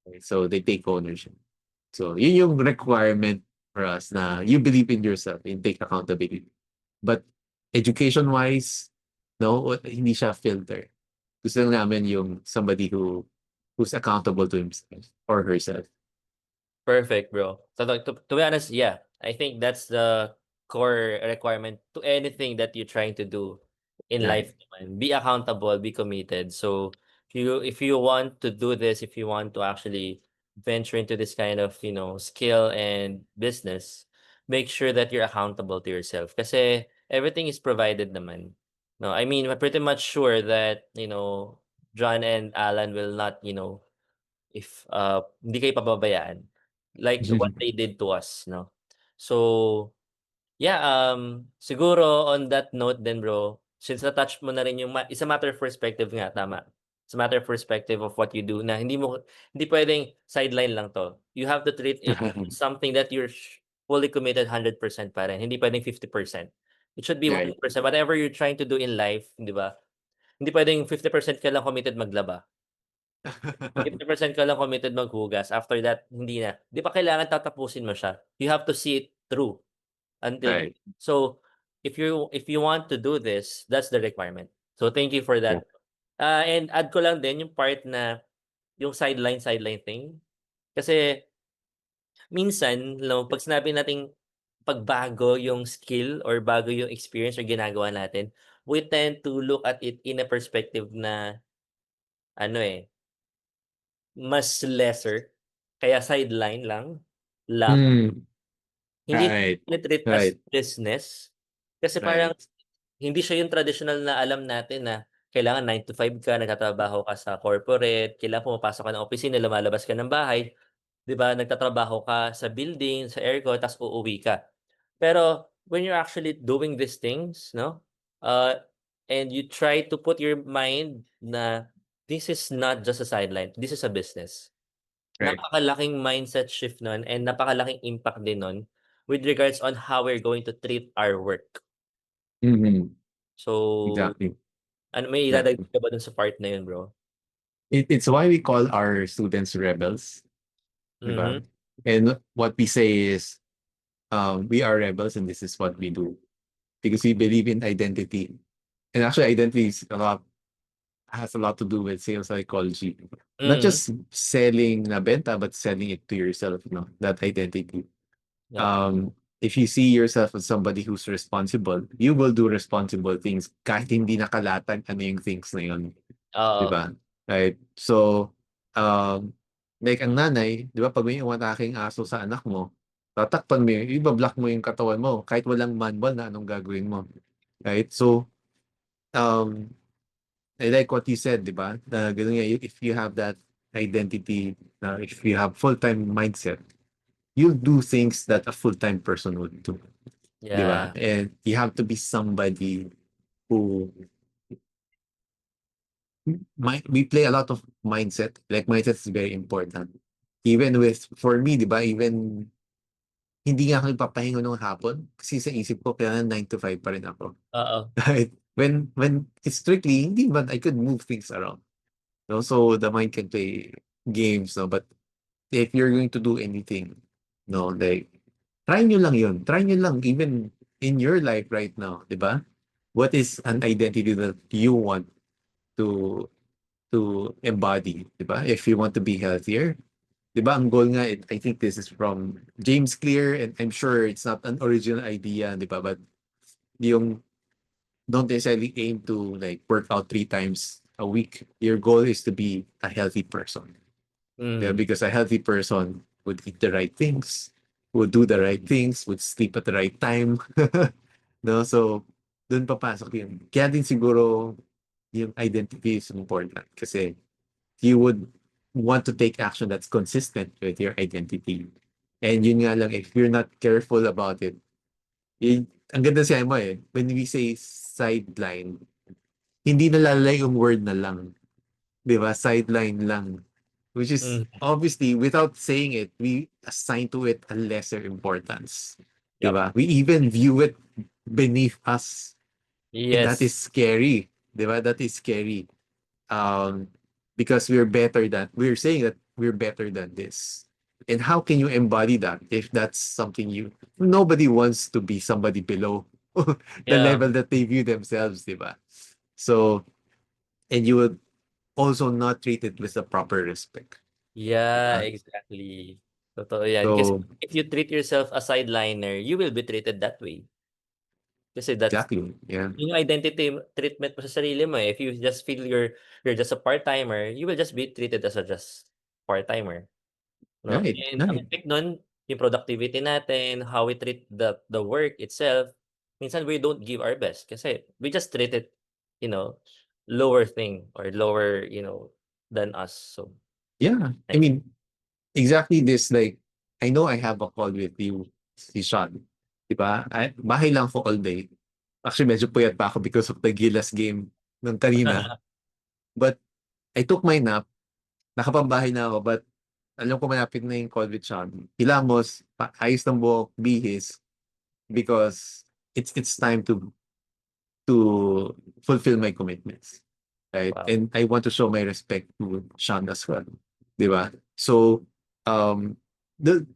S1: Okay? So they take ownership. So yun yung requirement for us na you believe in yourself and take accountability. But education-wise, no, hindi siya filter. Gusto lang namin yung somebody who's accountable to himself or herself.
S2: Perfect, bro. So to be honest, yeah, I think that's the core requirement to anything that you're trying to do in
S1: Yeah.
S2: life naman. Be accountable, be committed. So if you want to do this, if you want to actually venture into this kind of, skill and business, make sure that you're accountable to yourself. Kasi everything is provided naman. No, I mean, I'm pretty much sure that, John and Alan will not, if, hindi kayo pababayaan, like what they did to us, 'no? So, yeah, siguro on that note then bro, since na-touch mo na rin yung it's a matter of perspective nga, tama. It's a matter of perspective of what you do na hindi puwedeng sideline lang 'to. You have to treat it something that you're fully committed 100% pa rin, hindi puwedeng 50%. It should be
S1: Right.
S2: 100%. Whatever you're trying to do in life, 'di ba? Hindi puwedeng 50% ka lang committed maglaba. 50% ka lang committed maghugas, after that hindi na. 'Di ba kailangan tatapusin mo siya? You have to see it through until the
S1: Right.
S2: end. So, if you want to do this, that's the requirement. So, thank you for
S1: Yeah.
S2: that. And add ko lang din yung part na yung sideline thing. Kasi minsan 'no, 'pag sinabi nating pagbago yung skill or bago yung experience or ginagawa natin, we tend to look at it in a perspective na ano, mas lesser, kaya sideline lang, lab.
S1: Hmm.
S2: Hindi
S1: Right.
S2: tini-treat as
S1: Right.
S2: business. Kasi parang
S1: Right.
S2: hindi siya yung traditional na alam natin na kailangan 9 to 5 ka, nagtatrabaho ka sa corporate, kailangan pumapasok ka ng opisina, lumalabas ka ng bahay, 'di ba, nagtatrabaho ka sa building, sa aircon, ta's uuwi ka. Pero when you're actually doing these things 'no, uh, and you try to put your mind na this is not just a sideline, this is a business.
S1: Right.
S2: Napakalaking mindset shift nun and napakalaking impact din nun with regards on how we're going to treat our work.
S1: Mhm.
S2: So,
S1: Exactly.
S2: ano may
S1: Exactly.
S2: idadagdag ka ba dun sa part na yun, bro?
S1: It's why we call our students rebels, di ba?
S2: Mhm.
S1: And what we say is, we are rebels and this is what we do because we believe in identity. And actually, identity has a lot to do with sales psychology. Not
S2: Mhm.
S1: just selling na benta, but selling it to yourself, that identity.
S2: Yep.
S1: If you see yourself as somebody who's responsible, you will do responsible things kahit hindi nakalatag ano yung things na yun. Di
S2: Oo.
S1: ba? Right? So, um, like ang nanay, di ba, pag may umatakeng aso sa anak mo, tatakpan mo iba-block mo yung katawan mo kahit walang manual na anong gagawin mo. Right? So, um, I like what you said, di ba? Na ganun nga, if you have that identity, if you have full-time mindset, you'll do things that a full-time person would do. Di ba?
S2: Yeah.
S1: And you have to be somebody who we play a lot of mindset. Like mindset is very important. Even with, for me, di ba, even hindi nga ako nagpapahinga nung hapon kasi sa isip ko kaya 9 to 5 pa rin ako.
S2: Oo.
S1: Right? When it's strictly, hindi man, I could move things around. No? So the mind can play games, no? But if you're going to do anything, no, like, try nyo lang yun. Try nyo lang, even in your life right now, di ba? What is an identity that you want to embody, di ba? If you want to be healthier, di ba? Ang goal nga, I think this is from James Clear, and I'm sure it's not an original idea, di ba? But yung don't necessarily aim to like work out 3 times a week. Your goal is to be a healthy person. Yeah,
S2: Mm.
S1: because a healthy person would eat the right things, would do the right things, would sleep at the right time. No, so dun papasok yun. Kaya din siguro yung identity is important kasi you would want to take action that's consistent with your identity. And yun nga lang, if you're not careful about it, ang ganda siya mo eh, when we say sideline, hindi nalalay yung word na lang. Di ba? Sideline lang. Which is,
S2: Mm.
S1: obviously, without saying it, we assign to it a lesser importance. Di
S2: Yep.
S1: ba? We even view it beneath us. And that is
S2: Yes.
S1: scary. Di ba? That is scary. Um, because we're saying that we're better than this. And how can you embody that if that's something nobody wants to be somebody below the
S2: Yeah.
S1: level that they view themselves, di ba? So, and you would also not treat it with the proper respect.
S2: Yeah,
S1: Diba?
S2: exactly. Totoo yan. Kasi
S1: So,
S2: if you treat yourself as sideliner, you will be treated that way. Kasi that's
S1: exactly. Yeah.
S2: yung identity treatment mo sa sarili mo eh. If you just feel you're just a part-timer, you will just be treated as a just part-timer, no?
S1: Right.
S2: And ang
S1: Right.
S2: effect nun, yung productivity natin, how we treat the work itself, minsan we don't give our best kasi we just treat it, lower thing or lower, than us. So,
S1: Yeah. I
S2: right.
S1: mean, exactly this, like, I know I have a call with you, si Sean. Diba? Bahay lang ako all day. Actually, medyo puyat pa ako because of the Gilas game ng kanina. But I took my nap. Nakapambahay na ako. But alam ko malapit na yung call with Sean. Hilamos, ayos ng buhok, bihis. Because it's time to fulfill my commitments. Right?
S2: Wow.
S1: And I want to show my respect to Sean as well. Di ba? So, um,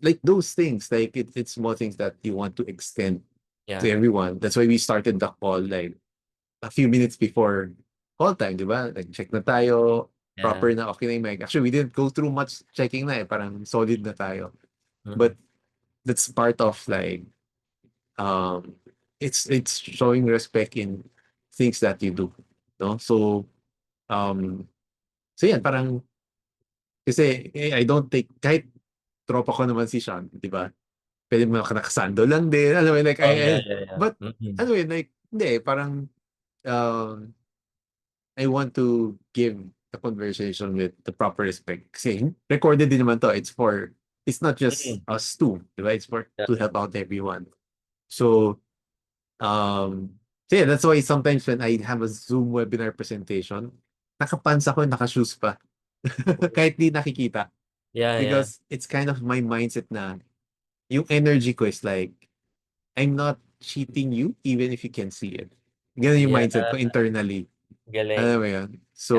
S1: like those things, like it's small things that you want to extend to
S2: Yeah.
S1: everyone. That's why we started the call like a few minutes before call time, di ba? Like check na tayo,
S2: Yeah.
S1: proper na, okay na yung mic. Actually, we didn't go through much checking na eh. Parang solid na tayo.
S2: Mm.
S1: But that's part of like, um, it's showing respect in things that you do. No? Um, so yan, parang, kasi I don't take, kahit tropa ko naman si Sean, di ba? Pwede mo nakasando lang din. Ano like,
S2: Oh, yeah, yeah, yeah.
S1: but,
S2: Mm.
S1: ano like, hindi, parang, um, I want to give the conversation with the proper respect. Kasi recorded din naman to. It's not just
S2: Mm.
S1: us two, di ba? It's for,
S2: Yeah.
S1: to help out everyone. So, so yeah, that's why sometimes when I have a Zoom webinar presentation, nakapants ako, nakashoes pa. Kahit di nakikita.
S2: Yeah, yeah.
S1: Because it's kind of my mindset na yung energy ko is like, I'm not cheating you even if you can see it. Ganun yung
S2: Yeah,
S1: mindset ko internally. Alam
S2: galing.
S1: mo yun?
S2: Yeah.
S1: So,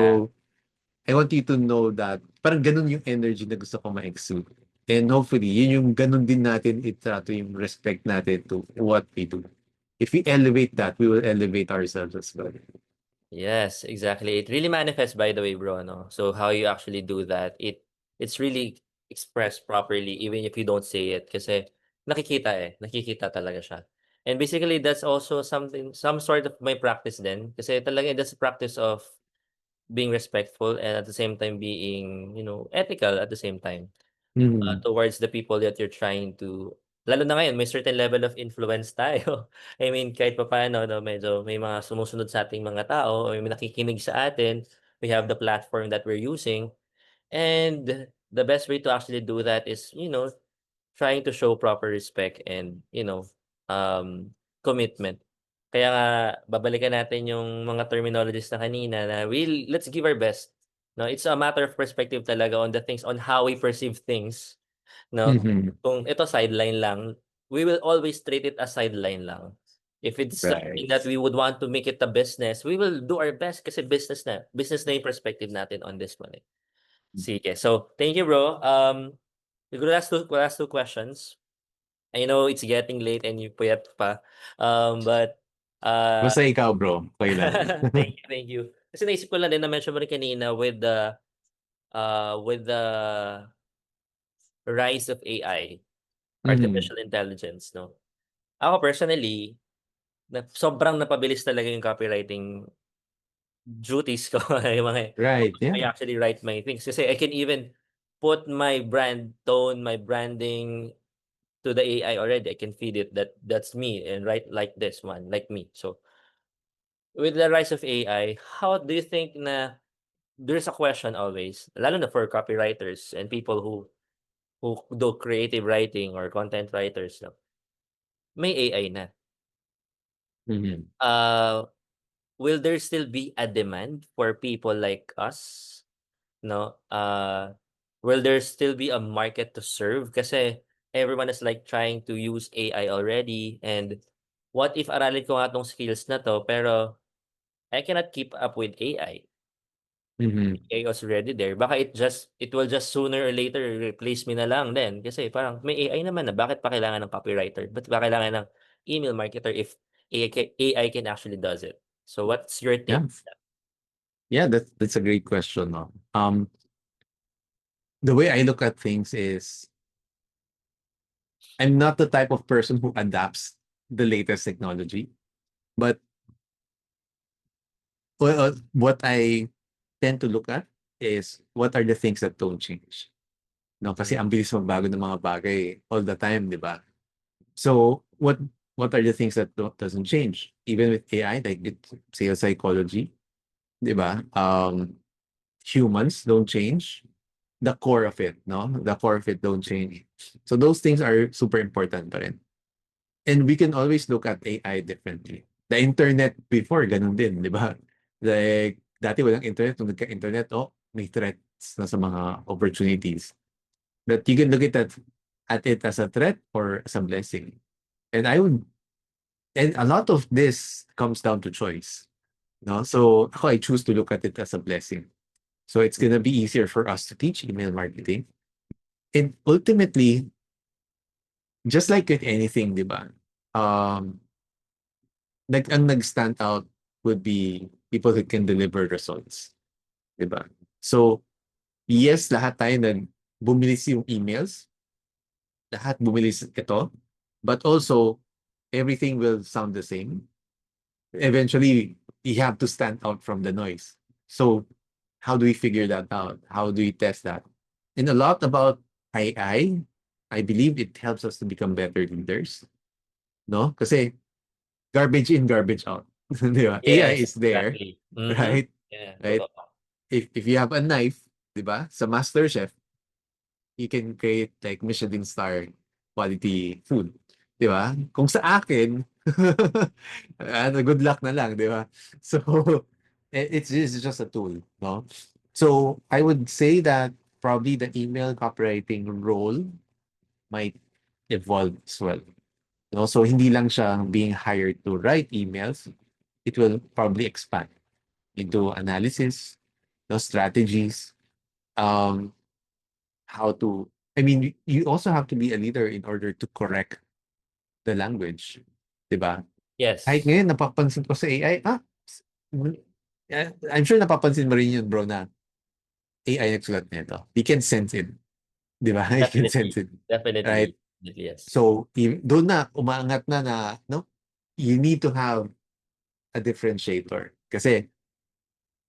S1: I want you to know that parang ganun yung energy na gusto ko ma-exude. And hopefully, yun yung ganun din natin itrato yung respect natin to what we do. If we elevate that, we will elevate ourselves as well.
S2: Yes, exactly. It really manifests by the way, bro, no? So how you actually do that, it's really expressed properly even if you don't say it kasi nakikita eh, nakikita talaga siya. And basically that's also some sort of my practice din kasi talaga that's a practice of being respectful and at the same time being, ethical at the same time
S1: Mhm.
S2: towards the people that you're trying to lalo na ngayon may certain level of influence tayo. I mean, kahit papaano 'no, medyo may mga sumusunod sa ating mga tao o may nakikinig sa atin. We have the platform that we're using, and the best way to actually do that is, trying to show proper respect and, commitment. Kaya nga babalikan natin yung mga terminologies na kanina na let's give our best, 'no? It's a matter of perspective talaga on the things, on how we perceive things, 'no?
S1: Mhm.
S2: Kung ito sideline lang, we will always treat it as sideline lang. If it's something
S1: Right.
S2: that we would want to make it a business, we will do our best kasi business na. Business na yung perspective natin on this one, eh. Sige. So, thank you, bro. Siguro last two questions. I know it's getting late and you puyat pa. But, uh,
S1: Basta ikaw bro, okey lang.
S2: thank you, thank you. Kasi naisip ko lang din na-mention mo rin kanina with the rise of AI,
S1: Mhm.
S2: artificial intelligence, 'no? Ako personally, sobrang napabilis talaga yung copywriting duties ko, yung mga
S1: Right,
S2: I
S1: yeah.
S2: actually write my things kasi I can even put my brand tone, my branding to the AI already. I can feed it that that's me and write like this one, like me. So with the rise of AI, how do you think na there's a question always, lalo na for copywriters and people who do creative writing or content writers, no? May AI na.
S1: Mhm.
S2: Uh, will there still be a demand for people like us? No? Will there still be a market to serve? Kasi everyone is like trying to use AI already, and what if aralin ko nga 'tong skills na 'to pero I cannot keep up with AI.
S1: Mhm.
S2: AI was already there. Baka it will just sooner or later replace me na lang din kasi parang may AI naman na, bakit pa kailangan ng copywriter? Ba't ba kailangan ng email marketer if AI can actually does it? So what's your take
S1: Yeah.
S2: on that?
S1: Yeah, that's a great question 'no. The way I look at things is I'm not the type of person who adapts the latest technology, but what I tend to look at is what are the things that don't change, 'no? Kasi
S2: Mm,
S1: ang bilis magbago ng mga bagay all the time, 'di ba? So, what are the things that doesn't change? Even with AI, like sales psychology, 'di ba? Humans don't change. The core of it, no? The core of it don't change. So those things are super important pa rin. And we can always look at AI differently. The internet before, ganun din, di ba? Like, dati walang internet. Nung nagka-internet, oh, may threats na sa mga opportunities. That you can look at it as a threat or as a blessing. And I would, and a lot of this comes down to choice. No? So ako, I choose to look at it as a blessing. So it's gonna be easier for us to teach email marketing. And ultimately, just like with anything, di ba? Um, ang nag-stand out would be people who can deliver results, di ba? So, yes, lahat tayo bumilis yung emails, lahat bumilis ito, but also, everything will sound the same. Eventually, you have to stand out from the noise. So, how do we figure that out? How do we test that? And a lot about I believe it helps us to become better leaders, no? Kasi garbage in, garbage out. Di ba? AI
S2: yes,
S1: is there,
S2: exactly. Mhm.
S1: right?
S2: Yeah,
S1: Right?
S2: totoo.
S1: If you have a knife, di ba? Sa master chef, you can create like Michelin star quality food. Di ba? Kung sa akin, good luck na lang, di ba? So, it's just a tool, no? So, I would say that probably the email copywriting role might evolve as well. No? So, hindi lang siya being hired to write emails. It will probably expand into analysis, no strategies, um, how to, I mean, you also have to be a leader in order to correct the language, 'di ba? Kahit
S2: Yes,
S1: ngayon napapansin ko sa AI, I'm sure napapansin mo rin yun bro na AI nagsulat nito. You can sense it, 'di ba? You can sense
S2: definitely.
S1: it, right?
S2: Definitely. Yes.
S1: So, doon na umaangat na no, you need to have a differentiator kasi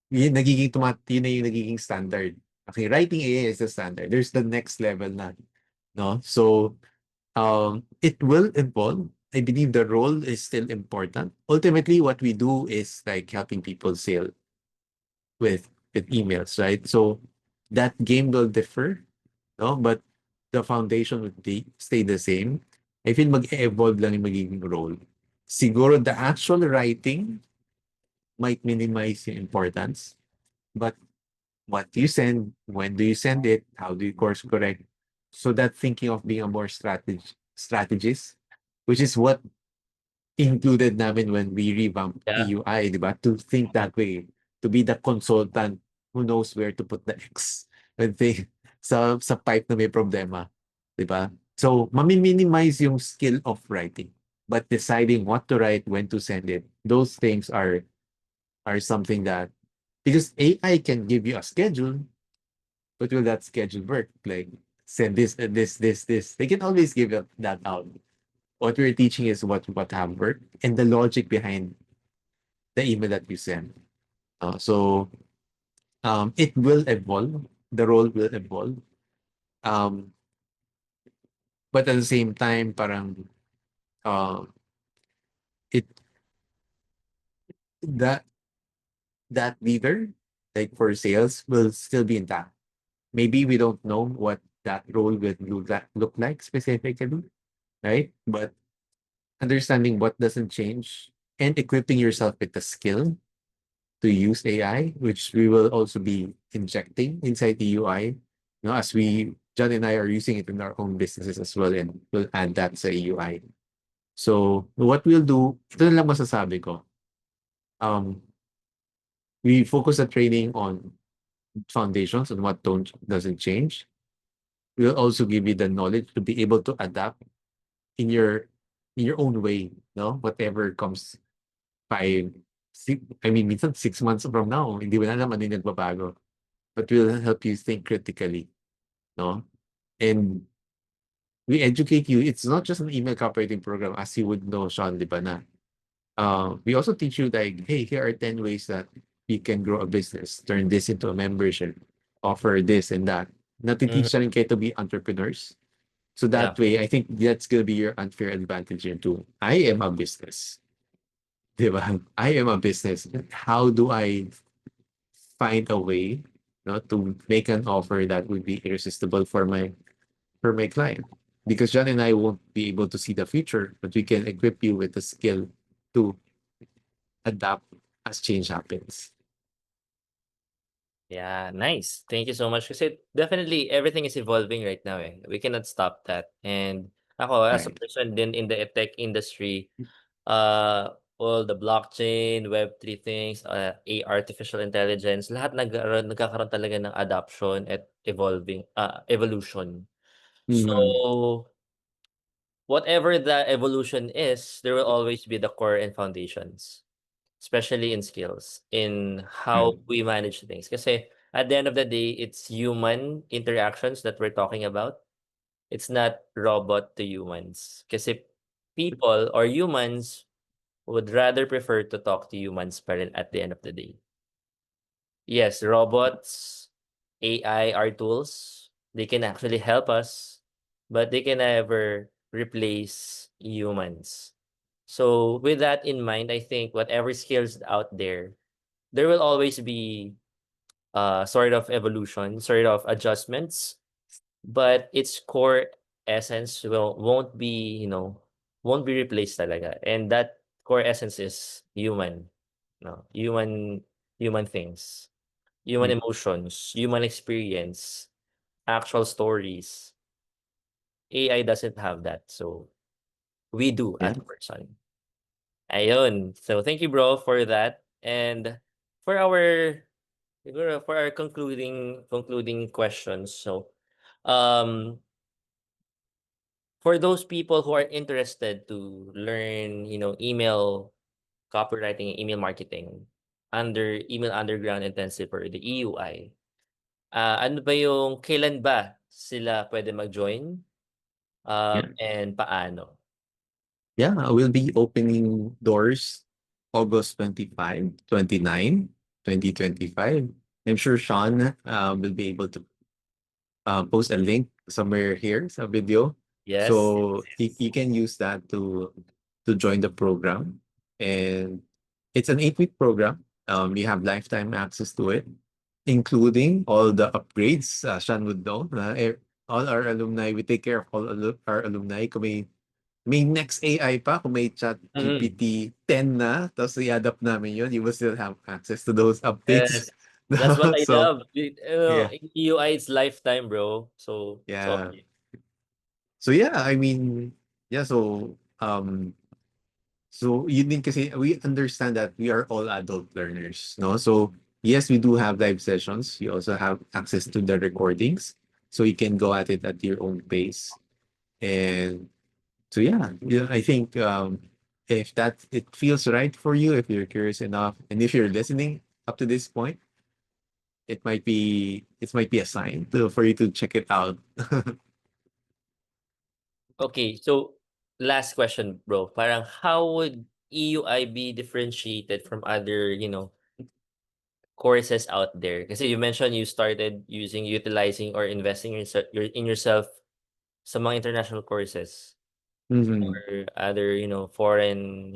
S1: yun na yung nagiging standard. Okay, writing AI is the standard. There's the next level na, no? So, It will evolve. I believe the role is still important. Ultimately, what we do is like helping people sell with emails, right? So that game will differ, no? But the foundation would stay the same. I feel mag-evolve lang yung magiging role. Siguro the actual writing might minimize yung importance, but what do you send, when do you send it, how do you course correct? So that thinking of being a more strategist, which is what included namin when we revamped
S2: Yeah.
S1: EUI, di ba? To think that way, to be the consultant who knows where to put the X when they sa pipe na may problema, di ba? So, mami-minimize yung skill of writing, but deciding what to write, when to send it, those things are something that, because AI can give you a schedule, but will that schedule work? Like, send this, this. They can always give that out. What we're teaching is what have worked and the logic behind the email that you send. So it will evolve. The role will evolve. Um, but at the same time, parang uh, it that that leader, like for sales, will still be intact. Maybe we don't know what that role will look like specifically, right? But understanding what doesn't change and equipping yourself with the skill to use AI, which we will also be injecting inside the UI. As John and I are using it in our own businesses as well, and we'll add that sa UI. So what we'll do, ito na lang masasabi ko. Um, we focus the training on foundations and what don't doesn't change. We'll also give you the knowledge to be able to adapt in your in your own way, no? Whatever comes 5, 6, I mean, minsan 6 months from now, hindi mo na alam ano yung nagbabago. But will help you think critically, no? And we educate you. It's not just an email copywriting program, as you would know, Sean, di ba na? We also teach you like, hey, here are 10 ways that you can grow a business, turn this into a membership, offer this and that.
S2: Mhm.
S1: Natiteach na rin kayo to be entrepreneurs. So
S2: Yeah.
S1: that way, I think that's going to be your unfair advantage here too. I am a business. Di ba? I am a business. How do I find a way, to make an offer that would be irresistible for my client? Because John and I won't be able to see the future, but we can equip you with the skill to adapt as change happens.
S2: Yeah, nice. Thank you so much. Kasi definitely everything is evolving right now eh. We cannot stop that. And ako as a
S1: Right.
S2: person din in the tech industry, all the blockchain, Web3 things, artificial intelligence, lahat nagkakaroon talaga ng adoption at evolution.
S1: Mm,
S2: So whatever the evolution is, there will always be the core and foundations, especially in skills, in
S1: right.
S2: how we manage things. Kasi at the end of the day, it's human interactions that we're talking about. It's not robot to humans. Kasi people or humans would rather prefer to talk to humans pa rin at the end of the day. Yes, robots, AI are tools. They can actually help us, but they can never replace humans. So with that in mind, I think whatever skills out there will always be sort of evolution, sort of adjustments, but its core essence won't be, won't be replaced talaga. And that core essence is human, no, human things, human
S1: Mm,
S2: emotions, human experience, actual stories. AI doesn't have that, so we do
S1: yeah.
S2: as a person. Ayun. So thank you, bro, for that. And for our siguro for our concluding questions. So um for those people who are interested to learn, email copywriting, email marketing under Email Underground Intensive or the EUI, ano ba yung kailan ba sila pwede mag-join,
S1: Yeah.
S2: and paano?
S1: Yeah. We'll be opening doors August 25, 29, 2025. I'm sure Sean will be able to post a link somewhere here sa video.
S2: Yes.
S1: So you can use that to join the program. And it's an 8-week program. You have lifetime access to it, including all the upgrades. Sean would know. All our alumni, we take care of all our alumni. Kung may next AI pa, kung may chat
S2: Mm.
S1: GPT 10 na, tapos i-adapt namin yun, you will still have access to those updates.
S2: Yes. That's what I
S1: So,
S2: love.
S1: yeah,
S2: In EUI, it's lifetime, bro. So
S1: yeah. So yeah, I mean, yeah, so yun din kasi we understand that we are all adult learners, no? So yes, we do have live sessions. You also have access to the recordings, so you can go at it at your own pace. And so yeah, I think if that it feels right for you, if you're curious enough, and if you're listening up to this point, it might be a sign for you to check it out.
S2: okay, so last question, bro. Parang how would EUI be differentiated from other, courses out there? Kasi you mentioned you started utilizing or investing in yourself sa mga international courses
S1: Mhm.
S2: or other, foreign,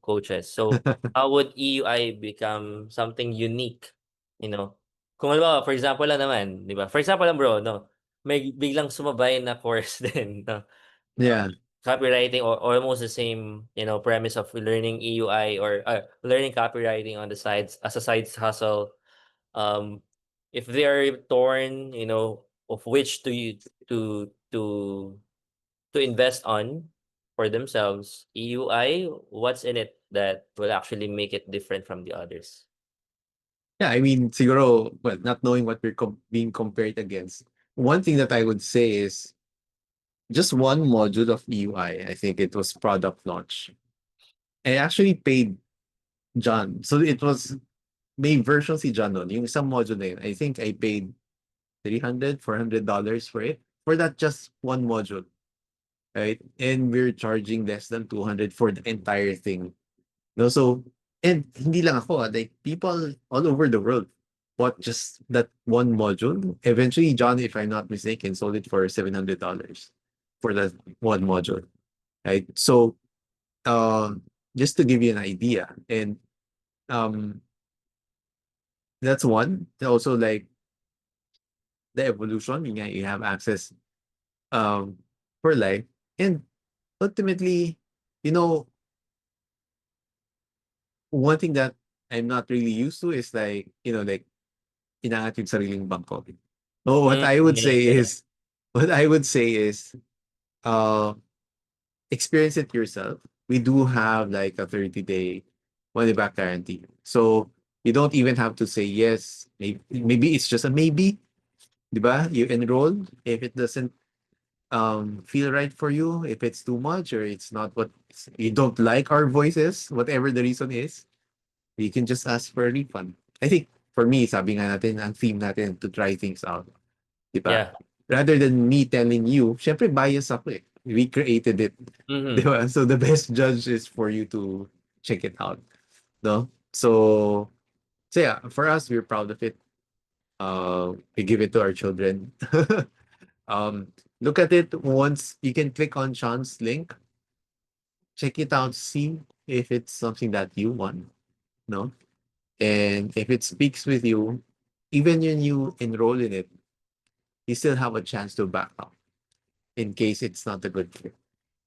S2: coaches. So how would EUI become something unique? You know, kung halimbawa, for example lang naman, di ba? For example lang bro, no? May biglang sumabay na course din, no?
S1: Yeah.
S2: Copywriting or almost the same, premise of learning EUI or learning copywriting on the sides as a side hustle. Um, if they are torn, of which to to invest on for themselves, EUI, what's in it that will actually make it different from the others?
S1: Yeah, I mean, siguro, well, not knowing what we're being compared against, one thing that I would say is just one module of EUI. I think it was product launch. I actually paid John. So it was may version si John nun. Yung isang module na yun, I think I paid $300 $400 for it. For that just one module, right? And we're charging less than 200 for the entire thing. No, so and hindi lang ako, like people all over the world bought just that one module. Eventually, John, if I'm not mistaken, sold it for $700 for that one module. Right. So just to give you an idea, and um that's one. Also like the evolution, you have access um for life. And ultimately, you know, one thing that I'm not really used to is like inangat yung sariling bangko. Oh,
S2: Mm, yeah.
S1: what I would say is, uh, experience it yourself. We do have like a 30-day money back guarantee. So you don't even have to say yes. Maybe it's just a maybe, diba? You enroll. If it doesn't feel right for you, if it's too much or it's not what you don't like our voices, whatever the reason is, you can just ask for a refund. I think for me, sabi nga natin, ang theme natin to try things out. Di ba?
S2: Yeah.
S1: Rather than me telling you, syempre bias ako eh. We created it. Di
S2: Mm-hmm.
S1: ba? So the best judge is for you to check it out. No? So yeah, for us, we're proud of it. We give it to our children. um, Look at it once. You can click on Sean's link, check it out, see if it's something that you want. No? And if it speaks with you, even when you enroll in it, you still have a chance to back out in case it's not a good fit.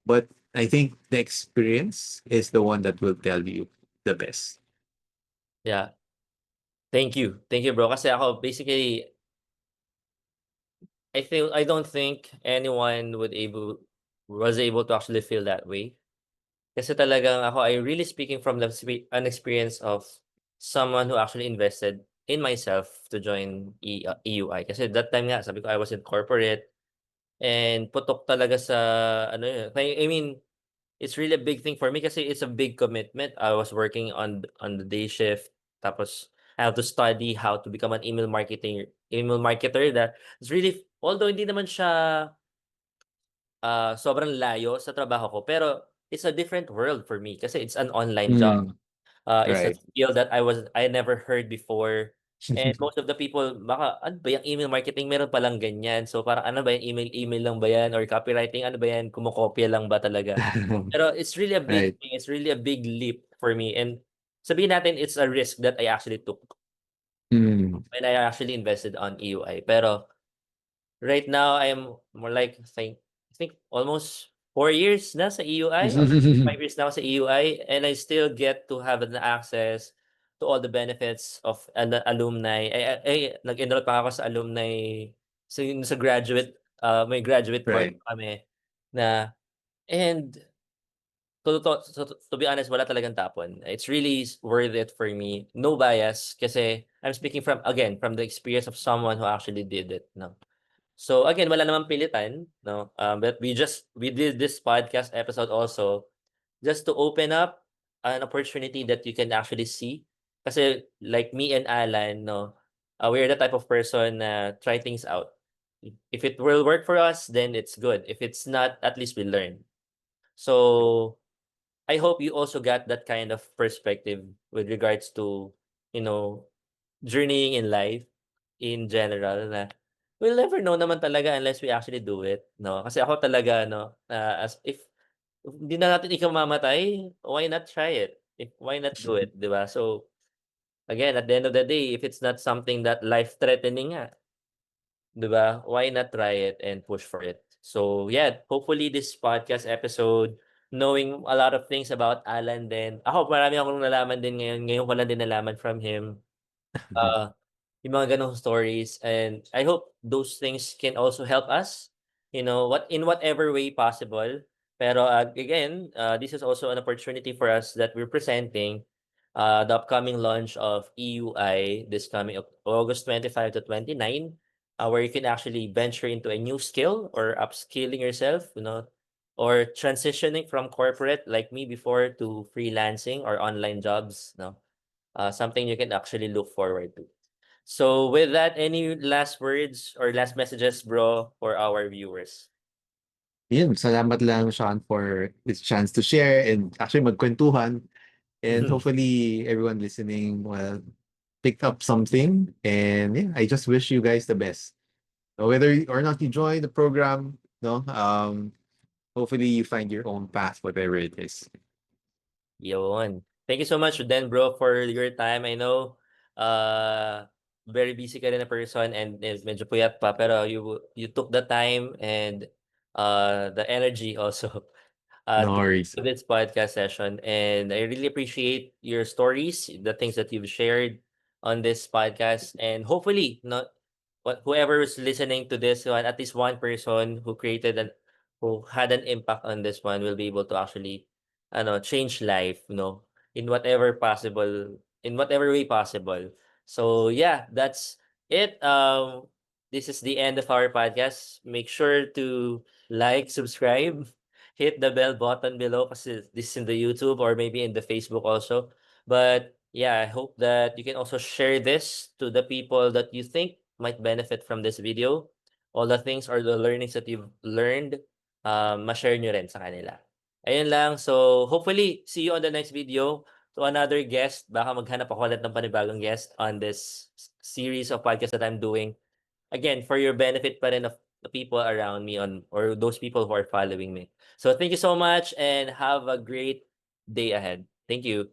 S1: But I think the experience is the one that will tell you the best.
S2: Yeah. Thank you. Thank you, bro. Kasi ako, basically, I don't think anyone was able to actually feel that way. Kasi talagang ako, I really speaking from an experience of someone who actually invested in myself to join EUI. Kasi that time nga, sabi ko, I was in corporate and putok talaga sa, ano yun. I mean, it's really a big thing for me kasi it's a big commitment. I was working on the day shift. Tapos, I have to study how to become an email marketer that is really, although hindi naman siya sobrang layo sa trabaho ko, pero it's a different world for me kasi it's an online job.
S1: Mm,
S2: It's a
S1: right.
S2: skill that I never heard before. And most of the people baka, "Ano ba yang email marketing meron palang ganyan." So parang, "Ano ba yan email lang ba yan or copywriting ano ba yan kumokopya lang ba talaga?" Pero it's really a big
S1: Right.
S2: thing, it's really a big leap for me and sabihin natin it's a risk that I actually took
S1: Mm.
S2: when I actually invested on EUI. Pero right now, I am more like I think almost 4 years na sa EUI or 5 years na ako sa EUI and I still get to have an access to all the benefits of an alumni. Nag-enroll pa ako sa alumni sa graduate, may graduate course
S1: Right.
S2: kami na and to be honest, wala talagang tapon. It's really worth it for me. No bias kasi I'm speaking from again, from the experience of someone who actually did it, no? So again, wala namang pilitan, no? But we did this podcast episode also just to open up an opportunity that you can actually see. Kasi like me and Alan, no, we're the type of person na try things out. If it will work for us, then it's good. If it's not, at least we learn. So I hope you also got that kind of perspective with regards to, you know, journeying in life in general na we'll never know naman talaga unless we actually do it, 'no? Kasi ako talaga 'no, as if hindi na natin ikamamatay, why not try it? Why not do it, 'di ba? So, again, at the end of the day, if it's not something that life-threatening nga, 'di ba? Why not try it and push for it? So, yeah, hopefully this podcast episode, knowing a lot of things about Alan din. Ako marami akong nalaman din ngayon, ngayon ko lang din nalaman from him. Uh, yung mga gano'ng stories and I hope those things can also help us, in whatever way possible. Pero, again, this is also an opportunity for us that we're presenting, the upcoming launch of EUI this coming August 25 to 29, where you can actually venture into a new skill or upskilling yourself, or transitioning from corporate like me before to freelancing or online jobs, no? Something you can actually look forward to. So with that, any last words or last messages, bro, for our viewers?
S1: Yun, salamat lang, Sean, for this chance to share and actually magkwentuhan. And hopefully everyone listening will pick up something. And yeah, I just wish you guys the best. Whether or not you join the program, no, hopefully you find your own path, whatever it is.
S2: Yun. Thank you so much then, bro, for your time. I know, uh, very busy ka rin na person and medyo puyat pa, pero you took the time and the energy also
S1: No
S2: to
S1: worries.
S2: this podcast session. And I really appreciate your stories, the things that you've shared on this podcast. And hopefully, not whoever is listening to this one, at least one person who had an impact on this one will be able to actually change life, in whatever way possible. So yeah, that's it. This is the end of our podcast. Make sure to like, subscribe, hit the bell button below because this is in the YouTube or maybe in the Facebook also. But yeah, I hope that you can also share this to the people that you think might benefit from this video. All the things or the learnings that you've learned, ma-share nyo rin sa kanila. Ayun lang. So, hopefully, see you on the next video. To another guest, baka maghanap ako ulit ng panibagong guest on this series of podcast that I'm doing. Again, for your benefit pa rin of the people around me or those people who are following me. So, thank you so much and have a great day ahead. Thank you.